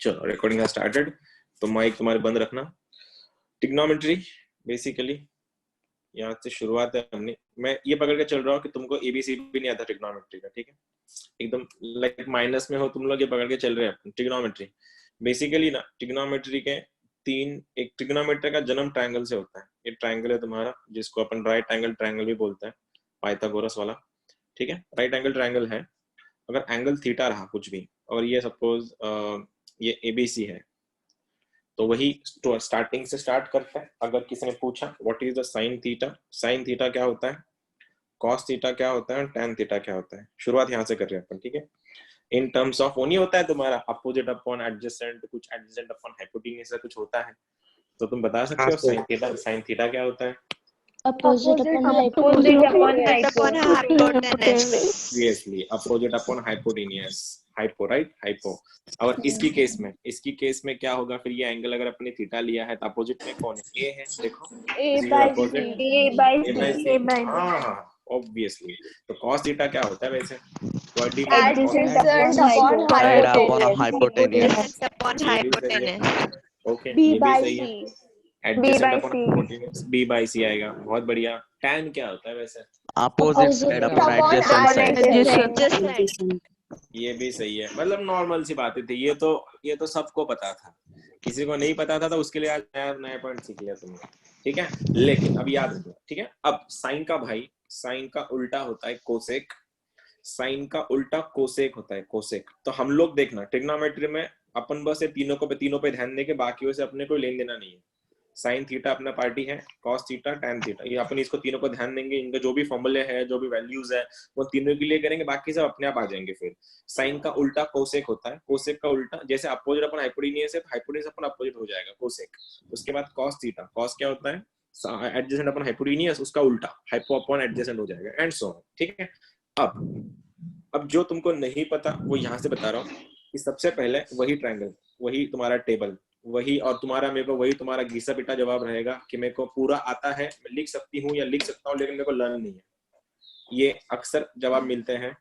चलो recording has started, तो mic तुम्हारे बंद रखना। ट्रिग्नोमेट्री बेसिकली यहाँ से शुरुआत है हमने। मैं ये पकड़ के चल रहा हूँ कि तुमको एबीसी भी नहीं आता ट्रिग्नोमेट्री का, ठीक है, एकदम लाइक माइनस में हो तुम लोग, ये पकड़ के चल रहे हैं ट्रिग्नोमेट्री। बेसिकली ना ट्रिग्नोमेट्री के एक ट्रिग्नोमेट्री का जन्म ट्रायंगल से होता है। ये ट्रायंगल है तुम्हारा, जिसको अपन राइट एंगल ट्रायंगल भी बोलते हैं, पाइथागोरस वाला, ठीक है। राइट एंगल ट्रायंगल है, अगर एंगल थीटा रहा कुछ भी, और ये सपोज ये एबीसी है, तो वही स्टार्टिंग से स्टार्ट करते हैं। अगर किसी ने पूछा what is the sine theta, sine theta क्या होता है, कॉस थीटा क्या होता है, टैन थीटा क्या होता है, शुरुआत यहाँ से कर रहे हैं अपन, ठीक है। इन टर्म्स ऑफ वो नहीं होता है तुम्हारा अपोजिट अपॉन एडजेसेंट, कुछ एडजेसेंट अपॉन हाइपोटेन्यूज, कुछ होता है, तो तुम बता सकते हो साइन थीटा क्या होता है? Opposite upon hypotenuse. Obviously, opposite upon hypotenuse. Hypo, right, hypo. और इसकी केस में क्या होगा फिर, ये एंगल अगर अपने थीटा लिया है तो अपोजिट में कौन है, ए है, देखो A by C। हाँ ऑब्वियसली। तो cos थीटा क्या होता है वैसे? ओके, ये भी सही है, adjacent upon hypotenuse, B by C आएगा, बहुत बढ़िया। tan क्या होता है वैसे? Opposite side upon adjacent side. ये भी सही है, मतलब नॉर्मल सी बातें थी, ये तो सबको पता था, किसी को नहीं पता था तो उसके लिए आज नया पॉइंट सीख लिया तुमने, ठीक है। लेकिन अब याद रखना, ठीक है। अब साइन का भाई, साइन का उल्टा होता है कोसेक, साइन का उल्टा कोसेक होता है, कोसेक। तो हम लोग देखना ट्रिग्नोमेट्री में अपन बस ये तीनों पे ध्यान देंगे, बाकियों से अपने कोई लेन देना नहीं है। साइन थीटा अपना पार्टी है, कॉस थीटा, टैन थीटा, ये अपन इसको तीनों को ध्यान देंगे, इनका जो भी फॉर्मूले है, जो भी वैल्यूज है, वो तीनों के लिए करेंगे, बाकी सब अपने आप आ जाएंगे। फिर साइन का उल्टा कोसेक होता है, कोसेक का उल्टा जैसे अपोजिट अपन हाइपोटेन्यूज है, हाइपोटेन्यूज अपन अपोजिट हो जाएगा कोसेक। उसके बाद कॉस थीटा, कॉस क्या होता है, एडजेसेंट अपन हाइपोटेन्यूज, उसका उल्टा हाइपो अपॉन एडजेसेंट हो जाएगा, एंड सो ऑन, ठीक है। अब जो तुमको नहीं पता वो यहाँ से बता रहा हूँ कि सबसे पहले वही ट्रायंगल, वही तुम्हारा टेबल, वही, और तुम्हारा मेरे को वही तुम्हारा घिसा पिटा जवाब रहेगा कि मेरे को पूरा आता है, मैं लिख सकती हूँ या लिख सकता हूँ, लेकिन मेरे को लर्न नहीं है। ये अक्सर जवाब मिलते हैं।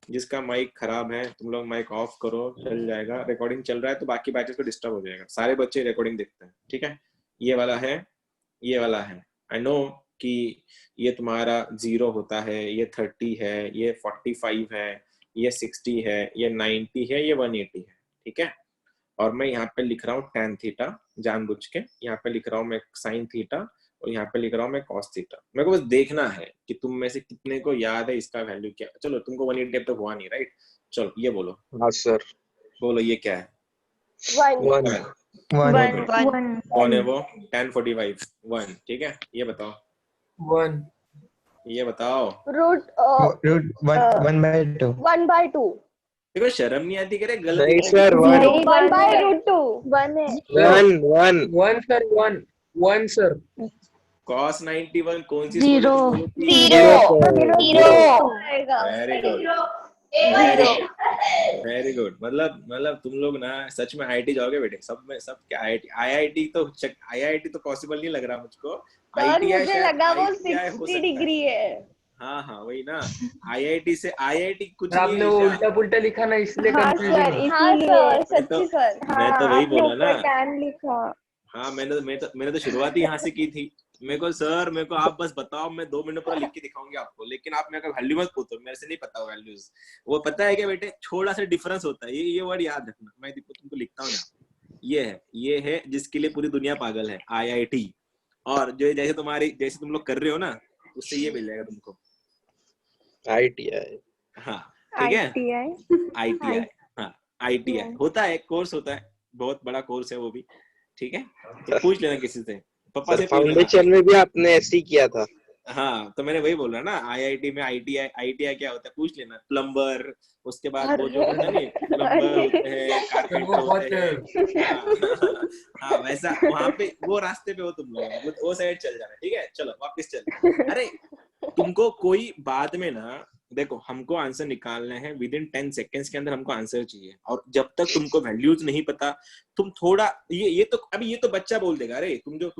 जिसका माइक खराब है तुम लोग माइक ऑफ करो, चल जाएगा। रिकॉर्डिंग चल रहा है तो बाकी बैचेस को डिस्टर्ब हो जाएगा, सारे बच्चे रिकॉर्डिंग देखते हैं, ठीक है। ये वाला है, ये वाला है, आई नो कि ये तुम्हारा 0 होता है, ये 30 है, ये 45 है, ये 60 है, ये 90 है, ये 180 है, ठीक है। और मैं यहाँ पे लिख रहा हूँ tan थीटा, जानबूझ के यहाँ पे लिख रहा हूँ मैं sin थीटा, और यहाँ पे लिख रहा हूँ मैं cos थीटा। मेरे को बस देखना है कि तुम में से कितने को याद है इसका वैल्यू क्या। चलो तुमको 180 अब तक हुआ नहीं, राइट? चलो ये बोलो। हाँ सर। बोलो ये क्या है? 1 कौन है वो? tan 45 1, ठीक है। ये बताओ 1, ये बताओ। रूट 1/2। देखो शर्म नहीं आती, करे गलत नहीं सर 1 1/√2 1 है। 1 सर 1 सर। cos 91 कौन सी? 0 वेरी गुड। मतलब तुम लोग ना सच में आईआईटी जाओगे बेटे, सब में सब क्या आईआईटी तो आईआईटी तो पॉसिबल नहीं लग रहा मुझको। मुझे लगा वो 60 डिग्री है। हाँ वही ना, आईआईटी से आईआईटी कुछ नहीं आपने वो उल्टा पुल्टा लिखा ना, इसलिए कंफ्यूजन। हाँ सर, सच्ची सर। मैं तो वही बोला ना। टैन लिखा। हाँ मैंने तो शुरुआत ही यहाँ से की थी। मेरे को आप बस बताओ, मैं 2 मिनट पूरा लिख के दिखाऊंगी आपको, लेकिन आप मेरे को वैल्यू मत पूछो, मेरे से नहीं पता वैल्यूज। वो पता है क्या बेटे, थोड़ा सा डिफरेंस होता है, ये वर्ड याद रखना। मैं तुमको लिखता हूँ यहाँ, ये है जिसके लिए पूरी दुनिया पागल है, आईआईटी। और जो जैसे तुम लोग कर रहे हो ना, उससे ये मिल जाएगा तुमको, ITI। हाँ ठीक है, ITI। हाँ ITI होता है, कोर्स होता है, बहुत बड़ा कोर्स है वो भी, ठीक है। तो पूछ लेना किसी से, पापा से पूछ लेना। फाउंडेशन में भी आपने ऐसे ही किया था। हाँ तो मैंने वही बोल रहा ना, आईआईटी में ITI क्या होता है पूछ लेना। प्लम्बर, उसके बाद वो जो होता है ना, प्लम्बर होते हैं, कारपेंटर होते हैं। हाँ वैसा वहाँ पे वो रास्ते पे हो तुम लोग, वो साइड चल जाना, ठीक है। चलो वापस चल। अरे तुमको कोई बाद में ना, देखो हमको आंसर निकालना है विद इन 10 सेकेंड्स के अंदर, हमको आंसर चाहिए। और जब तक तुमको वैल्यूज नहीं पता, तुम थोड़ा ये तो अभी ये तो बच्चा बोल देगा। अरे तुम जो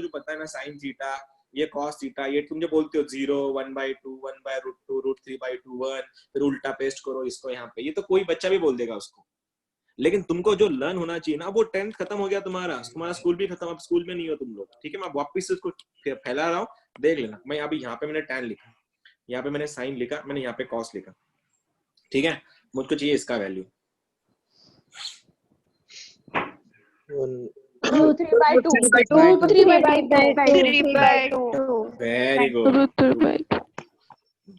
पता है ना, साइन थीटा, ये कॉस थीटा, ये तुम जो बोलते हो 0 1/2 1/√2 √3/2 1, फिर उल्टा पेस्ट करो इसको यहाँ पे, ये तो कोई बच्चा भी बोल देगा उसको। लेकिन तुमको जो लर्न होना चाहिए ना, वो 10th खत्म हो गया तुम्हारा स्कूल भी खत्म, अब स्कूल में नहीं हो तुम लोग, ठीक है। मैं वापस से उसको फैला रहा हूँ, देख लेना। मैं अभी यहाँ पे मैंने tan लिखा, यहाँ पे मैंने sin लिखा, मैंने यहाँ पे cos लिखा, ठीक है। मुझको चाहिए इसका value. Root 3 by 2. Root 3 by 2. Very good.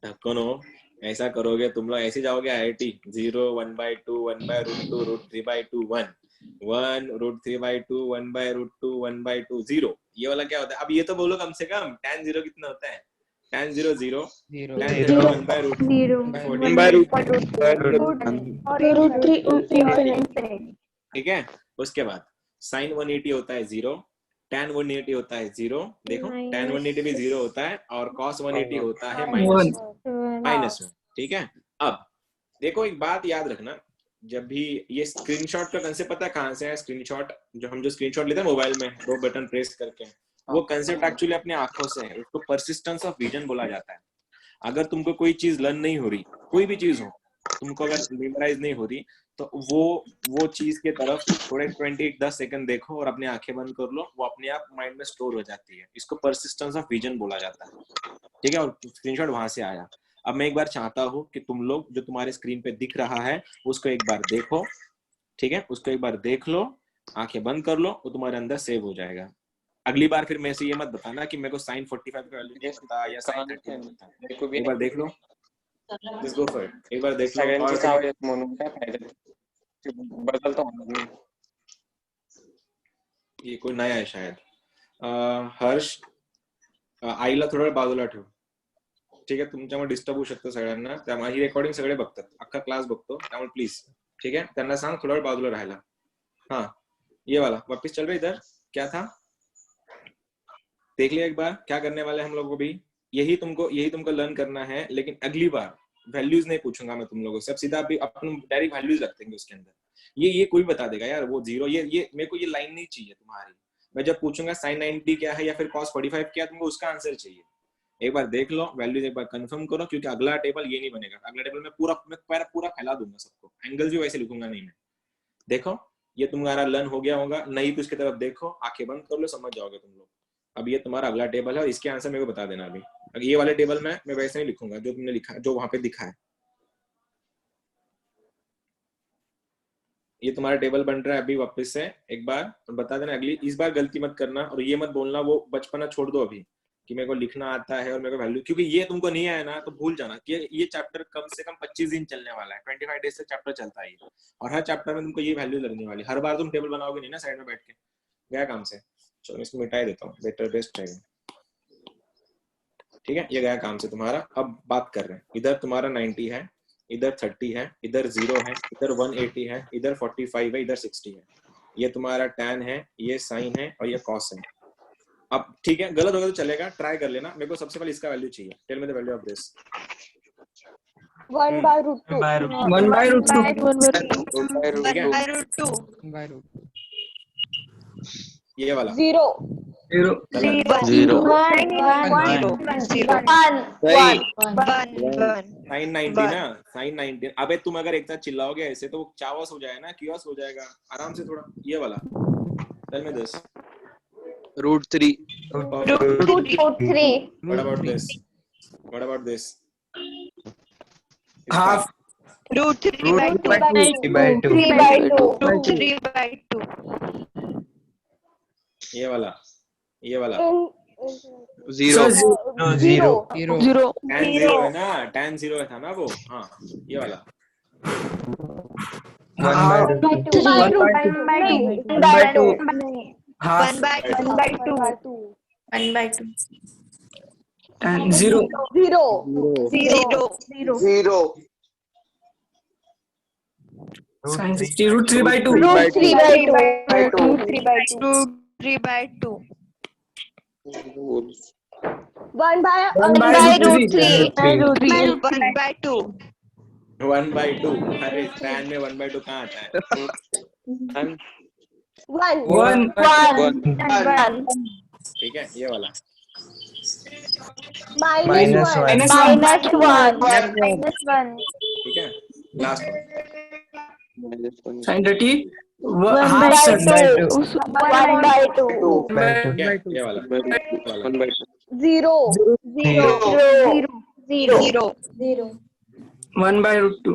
ढक्कनो, ऐसा करोगे तुम लोग, ऐसे जाओगे IIT। 0 1/2 1/√2 √3/2 1 1 √3/2 1/√2 1/2 0। ये वाला क्या होता है? अब ये तो बोलो कम से कम tan 0 कितना होता है? tan 0 0 tan 0 Root 3 infinite. ठीक है। उसके बाद sin 180 होता है 0, tan 180 होता है 0, देखो tan 180 भी 0 होता है, और cos 180 होता है माइनस में, ठीक है। अब देखो एक बात याद रखना, जब भी ये स्क्रीनशॉट का कंसेप्ट पता है कहाँ से है? स्क्रीनशॉट जो स्क्रीनशॉट लेते हैं मोबाइल में 2 बटन प्रेस करके, वो कंसेप्ट एक्चुअली अपने आंखों से है, उसको परसिस्टेंस ऑफ विजन बोला जाता है। अगर तुमको कोई चीज लर्न नहीं हो रही, कोई भी चीज हो, तुमको अगर मेमोराइज नहीं हो रही, तो वो चीज के तरफ थोड़े 10 सेकंड देखो और अपने आंखें बंद कर लो, वो अपने आप माइंड में स्टोर हो जाती है। इसको परसिस्टेंस ऑफ विजन बोला जाता है, ठीक है। और स्क्रीनशॉट वहां से आया। अब मैं एक बार चाहता हूँ कि तुम लोग जो तुम्हारे स्क्रीन पे दिख रहा है उसको एक बार देखो, ठीक है। उसको एक बार देख लो, आंखें बंद कर लो, वो तुम्हारे अंदर सेव हो जाएगा। अगली बार फिर मेरे से ये मत बताना कि मेरे को sin 45 का वैल्यू नहीं पता या sin 30 नहीं पता। एक बार देख लो, लेट्स गो फॉर इट। एक बार देख लो। ये कोई नया है शायद। हर्ष, आईला थोडं बाजूला ठेव, ठीक आहे। तुमच्यामुळे डिस्टर्ब होऊ शकतं सगळ्यांना, त्यामुळे ही रेकॉर्डिंग सगळे बघतात, अख्खा क्लास बघतो, त्यामुळे प्लीज, ठीक है। त्यांना सांग थोड़ा बाजूला राहायला। हाँ, ये वाला वापस चल रहा इधर, क्या था देख लिया एक बार। क्या करने वाले हम लोग को भी यही तुमको लर्न करना है, लेकिन अगली बार वैल्यूज नहीं पूछूंगा मैं तुम लोगों से, अब सीधा भी अपन डायरेक्ट वैल्यूज रख देंगे उसके अंदर। ये कोई बता देगा यार, वो 0, ये मेरे को ये लाइन नहीं चाहिए तुम्हारी। मैं जब पूछूंगा sin 90 क्या है या फिर cos 45 क्या है, तुमको उसका आंसर चाहिए। एक बार देख लो, वैल्यूज एक बार कंफर्म करो, क्योंकि अगला टेबल ये नहीं बनेगा। अगला टेबल में पूरा फैला दूंगा सबको, एंगल्स भी वैसे लिखूंगा नहीं मैं। देखो ये तुम्हारा लर्न हो गया होगा, नहीं तो इसकी तरफ देखो, आंखें बंद कर लो, समझ जाओगे तुम लोग। अब ये तुम्हारा अगला टेबल है और इसके आंसर मेरे को बता देना। अभी ये वाले टेबल में मैं वैसे नहीं लिखूंगा जो तुमने लिखा, जो वहां पे दिखा है। ये तुम्हारा टेबल बन रहा है अभी, वापस से एक बार और बता देना। अगली इस बार गलती मत करना, और ये मत बोलना वो बचपना छोड़ दो अभी कि मेरे को लिखना आता है और मेरे को वैल्यू, क्योंकि ये तुमको नहीं आया ना तो भूल जाना कि ये चैप्टर कम से कम 25 दिन चलने वाला है। 25 डेज से चैप्टर चलता है, और हर चैप्टर में तुमको ये वैल्यू लगने वाली। हर बार तुम टेबल बनाओगे नहीं ना साइड में बैठ के, गया काम से। चलो इसको मिटा देता हूँ, बेटर बेस्ट रहेगा, ठीक है। ये गया काम से तुम्हारा। अब बात कर रहे हैं, इधर तुम्हारा 90 है, इधर 30 है, इधर 0 है, इधर 180 है, इधर 45 है, इधर 60 है। ये तुम्हारा tan है, ये sin है, और ये cos है। अब ठीक है, गलत होगा तो चलेगा, ट्राई कर लेना। मेरे को सबसे पहले इसका वैल्यू चाहिए। Tell me the value of this. 1/√2. 1/√2. ये वाला 0. 0 sin 90 ना, sin 90। अबे तुम अगर एक साथ चिल्लाओगे ऐसे तो वो चावस हो जाएगा ना, कियोस हो जाएगा। आराम से थोड़ा, ये वाला tell me this. √3 What about this? What about this? half √3/2. ये वाला 0 tan 0 है ना, tan 0 था ना वो। हाँ, ये वाला 0. sin 60 √3/2 1/2। अरे tan में 1/2 कहाँ आता है? 1. ठीक है, ये वाला -1. ठीक है। Last Sin 30 1 half by set by 2. 2. 1 by 2. क्या ये वाला 0. 0 0. 1 by root 2.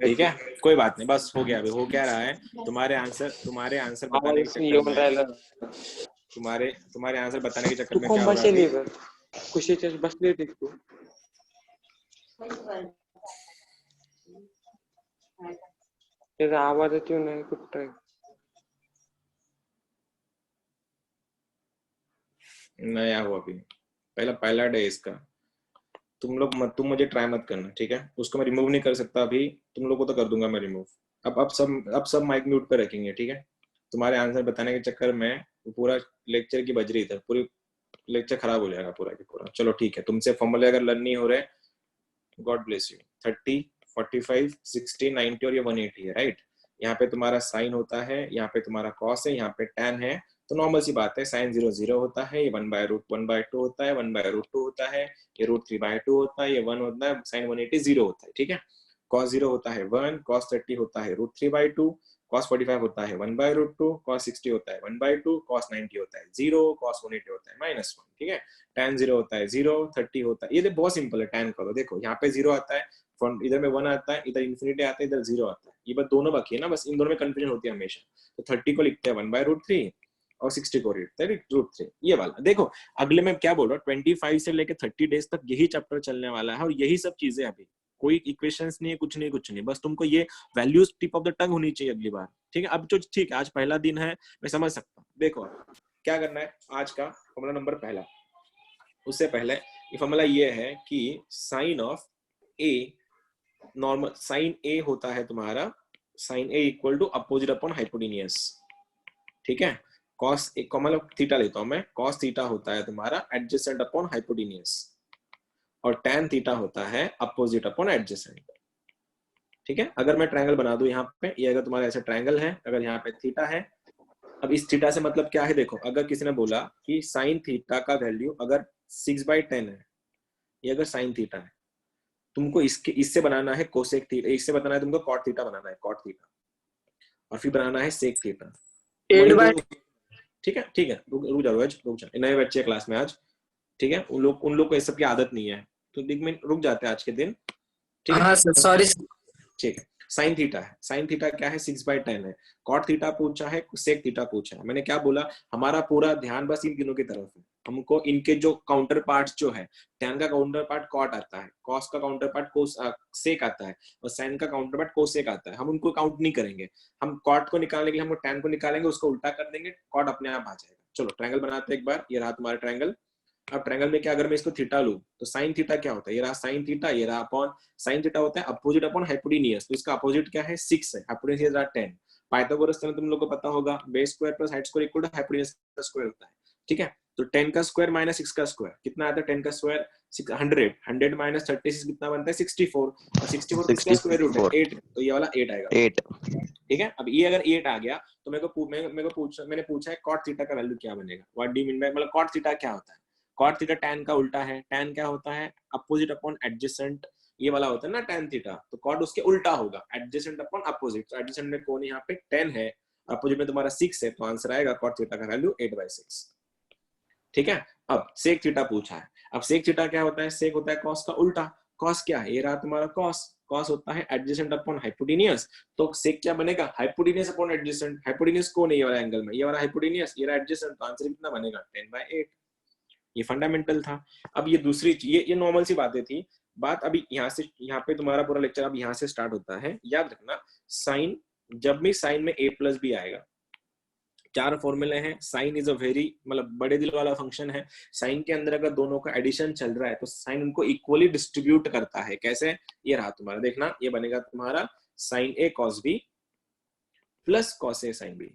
ठीक है, कोई बात नहीं, बस हो गया। अभी हो क्या रहा है, तुम्हारे आंसर बताने के चक्कर में तुम्हारे आंसर बताने के चक्कर में क्या हो रहा है, खुशीच्या बसले होते तू त्याचा आवाज येतो नाही कुठं नया हो अभी, पहला डे इसका। तुम मुझे ट्राई मत करना, ठीक है? उसको मैं रिमूव नहीं कर सकता अभी, तुम लोग को तो कर दूंगा मैं रिमूव। अब सब माइक म्यूट पे रखेंगे, ठीक है? तुम्हारे आंसर बताने के चक्कर में पूरा लेक्चर की बज रही थी, पूरी लेक्चर खराब हो जाएगा पूरा की पूरा। चलो ठीक है, तुमसे फॉर्मूले अगर लर्न नहीं हो रहे, गॉड ब्लेस यू। 30, 45, 60, 90 और ये 180 है, राइट? यहाँ पे तुम्हारा साइन होता है, यहाँ पे तुम्हारा कॉस है, यहाँ पे टैन है, तो नॉर्मल सी बात है, साइन 0 0 होता है, ये 1/√1/2 होता है, 1/√2 होता है, ये √3/2 होता है, ये 1 होता है, साइन 180 0 होता है, ठीक है? cos 0 होता है 1, cos 30 होता है √3/2, cos 45 होता है 1/√2, cos 60 होता है 1/2, cos 90 होता है 0, cos 180 होता है -1, ठीक है? tan 0 होता है 0, 30 होता है, ये तो बहुत सिंपल है। tan करो, देखो यहाँ पे 0 आता है, इधर में 1 आता है, इधर इन्फिनिटी आता है, इधर 0 आता है, ये बस दोनों बाकी है ना, बस इन दोनों में कंफ्यूजन होती है हमेशा। तो 30 को लिखते हैं 1/√3 और 60 को लिखते हैं √3, ये वाला। देखो अगले में क्या बोल रहा हूँ, 25 से लेके 30 डेज तक यही चैप्टर चलने वाला है और यही सब चीजें, अभी कोई इक्वेशंस नहीं है, कुछ नहीं, बस तुमको ये values tip of the tongue होनी चाहिए अगली बार, ठीक है? अब जो ठीक है, आज पहला दिन है, मैं समझ सकता हूँ। देखो क्या करना है, आज का फॉर्मूला नंबर पहला, उससे पहले ये फॉर्मूला ये है कि sine of A, normal sine A होता है तुम्हारा, sine A equal to opposite upon hypotenuse, ठीक है? कॉस एक मतलब थीटा लेता हूं मैं, कॉस थीटा होता है तुम्हारा एडजेसेंट अपॉन हाइपोटेन्यूज और tan थीटा होता है अपोजिट अपॉन एडजेसेंट, ठीक है? अगर मैं ट्रायंगल बना दूं यहाँ पे, ये अगर तुम्हारा ऐसा ट्रायंगल है, अगर यहाँ पे थीटा है, अब इस थीटा से मतलब क्या है, देखो अगर किसी ने बोला कि साइन थीटा का वैल्यू अगर 6/10 है, ये अगर साइन थीटा है, तुमको इससे बनाना है कोसेक थीटा, इससे बनाना है तुमको कॉट थीटा बनाना है, कॉट थीटा, और फिर बनाना है सेक थीटा, 8/, ठीक है? रुक जाओ, नए बच्चे क्लास में आज, ठीक है? उन लोग को इस सब की आदत नहीं है, तो एक मिनट रुक जाते हैं आज के दिन, ठीक है? हाँ सर, सॉरी। ठीक है, साइन थीटा है, साइन थीटा क्या है, 6/10 है, कॉट थीटा पूछा है, सेक थीटा पूछा है। मैंने क्या बोला, हमारा पूरा ध्यान बस इन तीनों की तरफ है, हमको इनके जो काउंटर पार्ट जो है, tan का काउंटर पार्ट कॉट आता है, कॉस का काउंटर पार्ट सेक आता है और साइन का काउंटर पार्ट कोसेक आता है। हम उनको काउंट नहीं करेंगे, हम कॉट को निकालने के लिए हम tan को निकालेंगे, उसको उल्टा कर देंगे, कॉट अपने आप आ जाएगा। चलो ट्रायंगल बनाते हैं एक बार, ये रहा तुम्हारा ट्रायंगल। अब ट्रायंगल में क्या, अगर मैं इसको थीटा लूं तो साइन थीटा क्या होता है, ये रहा साइन थीटा, ये रहा अपॉन, साइन थीटा होता है अपोजिट अपॉन हाइपोटेन्यूज, तो इसका अपोजिट क्या है 6 है, हाइपोटेन्यूज रहा 10। पाइथागोरस थ्योरम तुम लोगों को पता होगा, base square plus height square equal to hypotenuse का स्क्वायर होता है, ठीक है? तो 10 का स्क्वायर माइनस 6 का स्क्वायर कितना आता है, 10 का स्क्वायर 100 माइनस 36 कितना बनता है 64, और 64 किसका स्क्वायर रूट है 8, तो ये वाला 8 आएगा, 8, ठीक है? अब ये अगर 8 आ गया तो मैंने पूछा है कॉट थीटा का वैल्यू क्या बनेगा, what do you mean by, मतलब कॉट थीटा क्या होता है? कॉट थीटा tan का उल्टा है, tan क्या होता है अपोजिट अपॉन एडजेसेंट, ये वाला होता है ना tan थीटा, तो कॉट उसके उल्टा होगा, एडजेसेंट अपॉन अपोजिट, तो एडजेसेंट में कौन यहाँ पे 10 है, अपोजिट में तुम्हारा 6 है, तो आंसर आएगा कॉट थीटा का वैल्यू 8/6, ठीक है? अब सेक थीटा पूछा है, अब सेक थीटा क्या होता है, सेक होता है कॉस का उल्टा, कॉस क्या है, ये रहा तुम्हारा कॉस, कॉस होता है एडजेसेंट अपॉन हाइपोटेन्यूज, तो सेक क्या बनेगा हाइपोटेन्यूज अपॉन एडजेसेंट, हाइपोटेन्यूज कौन है ये वाला एंगल में, ये वाला हाइपोटेन्यूज, ये रहा एडजेसेंट, तो आंसर कितना बनेगा 10/8, ये फंडामेंटल था। अब ये दूसरी ये नॉर्मल सी बातें थी, बात अभी यहाँ पे तुम्हारा पूरा लेक्चर अब यहाँ से स्टार्ट होता है। याद रखना, साइन, जब भी साइन में a+ भी आएगा, 4 फॉर्मूले हैं, साइन इज अ वेरी मतलब बड़े दिल वाला फंक्शन है, साइन के अंदर अगर दोनों का एडिशन चल रहा है तो साइन उनको इक्वली डिस्ट्रीब्यूट करता है, कैसे, ये रहा तुम्हारा, देखना ये बनेगा तुम्हारा sine a cos b plus cos a sin b,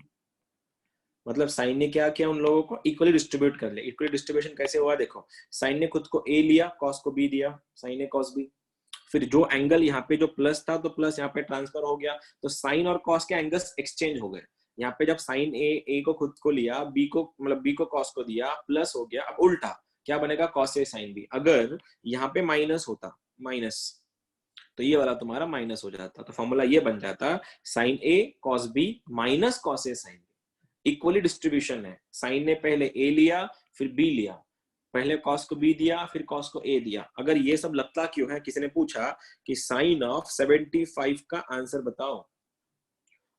मतलब साइन ने क्या किया, उन लोगों को इक्वली डिस्ट्रीब्यूट कर लिया। इक्वली डिस्ट्रीब्यूशन कैसे हुआ, देखो साइन ने खुद को a लिया, cos को b दिया, साइन a cos b, फिर जो एंगल यहाँ पे जो प्लस था तो प्लस यहाँ पे ट्रांसफर हो गया, तो साइन और cos के एंगल्स एक्सचेंज हो गए। यहाँ पे जब साइन a को खुद को लिया, b को cos को दिया, प्लस हो गया, अब उल्टा क्या बनेगा cos a sin b। अगर यहाँ पे माइनस होता, माइनस तो ये वाला तुम्हारा माइनस हो जाता, तो फॉर्मूला ये बन जाता sign A cos B minus cos A sine B. Equally distribution है, साइन ने पहले ए लिया फिर बी लिया, पहले कॉस को बी दिया फिर कॉस को ए दिया। अगर ये सब लगता क्यों है, किसी ने पूछा कि साइन ऑफ 75 का आंसर बताओ।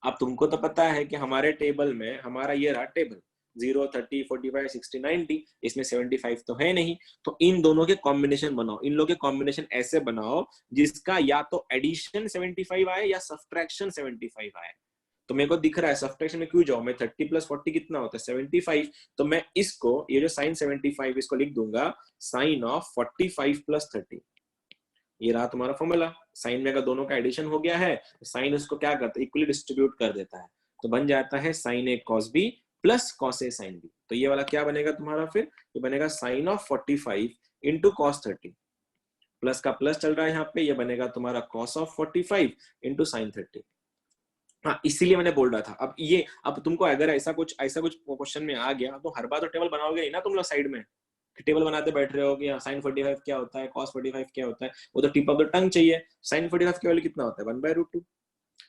अब तुमको तो पता है कि हमारे टेबल में हमारा ये रहा टेबल 0, 30, 45, 60, 90, इसमें 75 तो है नहीं, तो इन दोनों के कॉम्बिनेशन बनाओ। इन लोगों के कॉम्बिनेशन ऐसे बनाओ जिसका या तो एडिशन 75 आए या सब्ट्रैक्शन 75 आए। तो मेरे को दिख रहा है सब्ट्रैक्शन में क्यों जाऊं मैं, 30 + 40 कितना होता है 75, तो मैं इसको ये जो साइन 75 इसको लिख दूंगा साइन ऑफ 45 + 30। ये रहा तुम्हारा फॉर्मूला। साइन में अगर दोनों का एडिशन हो गया है, साइन उसको क्या करता है, इक्वली डिस्ट्रीब्यूट कर देता है, तो बन जाता है sine A cos B plus cos A sine B. तो ये वाला क्या बनेगा तुम्हारा, फिर ये बनेगा sine of 45 into cos 30, plus का प्लस चल रहा है यहाँ पे, ये बनेगा तुम्हारा कॉस ऑफ 45 इंटू साइन 30। हाँ, इसीलिए मैंने बोल रहा था। अब तुमको अगर ऐसा कुछ क्वेश्चन में आ गया तो हर बार तो टेबल बनाओगे नहीं ना तुम लोग साइड में, टेबल बनाते बैठ रहे हो कि साइन 45 क्या होता है, कॉस 45 क्या होता है, वो तो टिप ऑफ द टंग चाहिए। साइन 45 की वैल्यू कितना होता है 1/√2,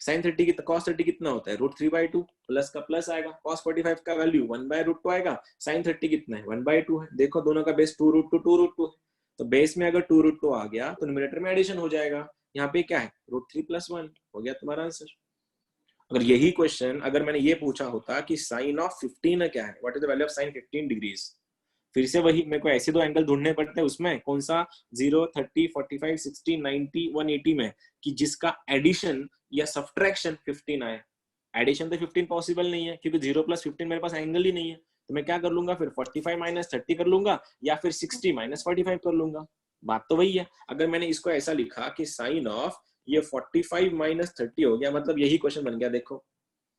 साइन 30 की कॉस 30 कितना होता है √3/2, प्लस का प्लस आएगा, कॉस 45 का वैल्यू 1/√2 आएगा, साइन 30 कितना है 1/2 है। देखो दोनों का बेस 2√2 है, तो बेस में अगर 2√2 आ गया तो न्यूमरेटर में एडिशन हो जाएगा। यहाँ पे क्या है √3 + 1 हो गया तुम्हारा आंसर। अगर यही क्वेश्चन अगर मैंने ये पूछा होता कि साइन ऑफ 15 क्या है, what is the value of sine 15 degrees, फिर से वही मेरे को ऐसे दो एंगल ढूंढने पड़ते हैं उसमें, कौन सा 0, 30, 45, 60, 90, 180 में, कि जिसका एडिशन या सब्ट्रैक्शन 15 आए। एडिशन तो 15 पॉसिबल नहीं है क्योंकि 0 + 15 मेरे पास एंगल ही नहीं है, तो मैं क्या कर लूंगा फिर 45 - 30 कर लूंगा या फिर 60 - 45 कर लूंगा। बात तो वही है। अगर मैंने इसको ऐसा लिखा कि साइन ऑफ ये 45 - 30 हो गया, मतलब यही क्वेश्चन बन गया। देखो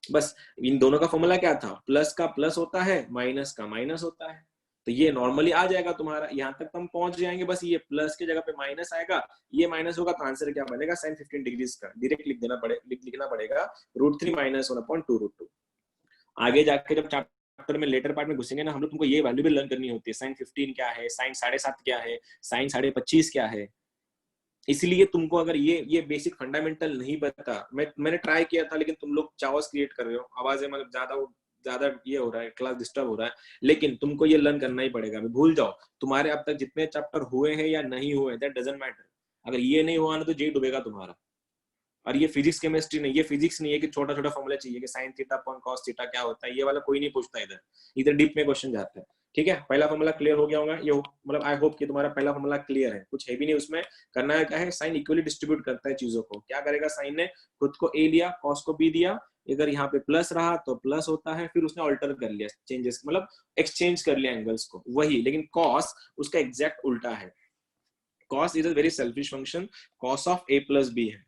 बस इन दोनों का फॉर्मूला क्या था, प्लस का प्लस होता है, माइनस का माइनस होता है, तो ये नॉर्मली आ जाएगा तुम्हारा, यहाँ तक हम पहुंच जाएंगे। बस ये प्लस की जगह पे माइनस आएगा, ये माइनस होगा, तो आंसर क्या बनेगा साइन 15 डिग्रीज का। डायरेक्ट लिखना पड़ेगा √3 - 1/2√2। आगे जाके जब चैप्टर में लेटर पार्ट में घुसेंगे ना हम लोग, तुमको ये वैल्यू भी लर्न करनी होती है, साइन 15 क्या है, साइन 7.5 क्या है, साइन 25.5 क्या है। इसलिए तुमको अगर ये बेसिक फंडामेंटल नहीं पता, मैंने ट्राई किया था लेकिन तुम लोग चावस क्रिएट कर रहे हो, आवाजें मतलब ज्यादा ये हो रहा है, क्लास डिस्टर्ब हो रहा है, लेकिन तुमको ये लर्न करना ही पड़ेगा। भूल जाओ, तुम्हारे अब तक जितने चैप्टर हुए हैं या नहीं हुए, दैट डजंट मैटर। अगर ये नहीं हुआ ना तो जे डूबेगा तुम्हारा। और ये फिजिक्स केमिस्ट्री नहीं, ये फिजिक्स नहीं है कि छोटा छोटा फॉर्मूला चाहिए कि sine theta upon cos theta क्या होता है, ये वाला कोई नहीं पूछता। इधर डीप में क्वेश्चन जाता है। ठीक है, पहला फॉर्मूला क्लियर हो गया होगा, ये मतलब आई होप कि तुम्हारा पहला फॉर्मूला क्लियर है, कुछ है भी नहीं उसमें। करना है क्या है, साइन इक्वली डिस्ट्रीब्यूट करता है चीजों को। क्या करेगा, साइन ने खुद को ए लिया, कॉस को बी दिया, अगर यहाँ पे प्लस रहा तो प्लस होता है, फिर उसने ऑल्टर कर लिया, चेंजेस मतलब एक्सचेंज कर लिया एंगल्स को, वही। लेकिन कॉस उसका एग्जैक्ट उल्टा है। Cos is a very selfish function, cos of a + b है।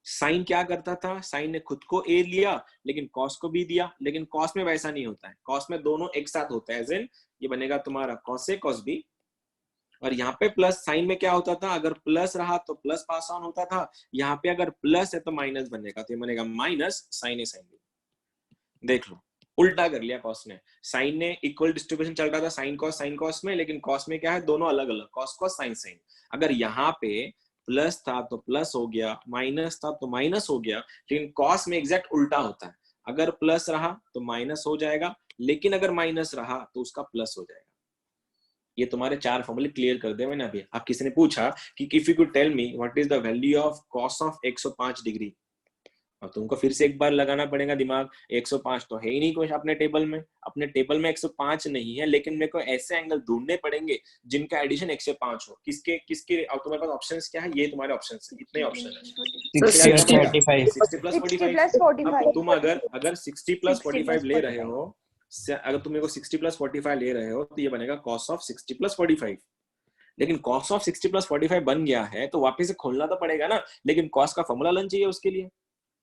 साइन क्या करता था, साइन ने खुद को ए लिया लेकिन कॉस को बी दिया, लेकिन कॉस में वैसा नहीं होता है, कॉस में दोनों एक साथ होता है, एज इन ये बनेगा तुम्हारा कॉस ए कॉस बी। और यहाँ पे प्लस, साइन में क्या होता था, अगर प्लस रहा तो प्लस पास ऑन होता था, यहाँ पे अगर प्लस है तो माइनस बनेगा, तो ये बनेगा माइनस साइन ए साइन बी। देख लो, उल्टा कर लिया कॉस ने। साइन ने इक्वल डिस्ट्रीब्यूशन चल रहा था साइन कॉस में, लेकिन कॉस में क्या है, दोनों अलग अलग, कॉस साइन साइन। अगर यहाँ पे प्लस था तो प्लस हो गया, माइनस था तो माइनस हो गया, लेकिन कॉस में एग्जैक्ट उल्टा होता है। अगर प्लस रहा तो माइनस हो जाएगा, लेकिन अगर माइनस रहा तो उसका प्लस हो जाएगा। ये तुम्हारे 4 फॉर्मूले क्लियर कर दे मैंने अभी। अब किसी ने पूछा कि if you could tell me what is the value of cos of 105 degree, अब तुमको फिर से एक बार लगाना पड़ेगा दिमाग। 105 तो है ही नहीं कुछ अपने टेबल में 105 नहीं है, लेकिन मेरे को ऐसे एंगल ढूंढने पड़ेंगे जिनका एडिशन 105 हो। किसके अब तुम्हारे पास ऑप्शंस क्या है, ये तुम्हारे ऑप्शंस है, इतने ऑप्शन है, 60 + 45 60 + 45 अब तुम अगर 60 + 45 ले रहे हो, अगर तुम मेरे को 60 + 45 ले रहे हो तो ये बनेगा cos of 60 + 45। लेकिन cos of 60 + 45 बन गया है तो वापस से खोलना तो पड़ेगा ना, लेकिन cos का फॉर्मूला लर्न चाहिए उसके लिए।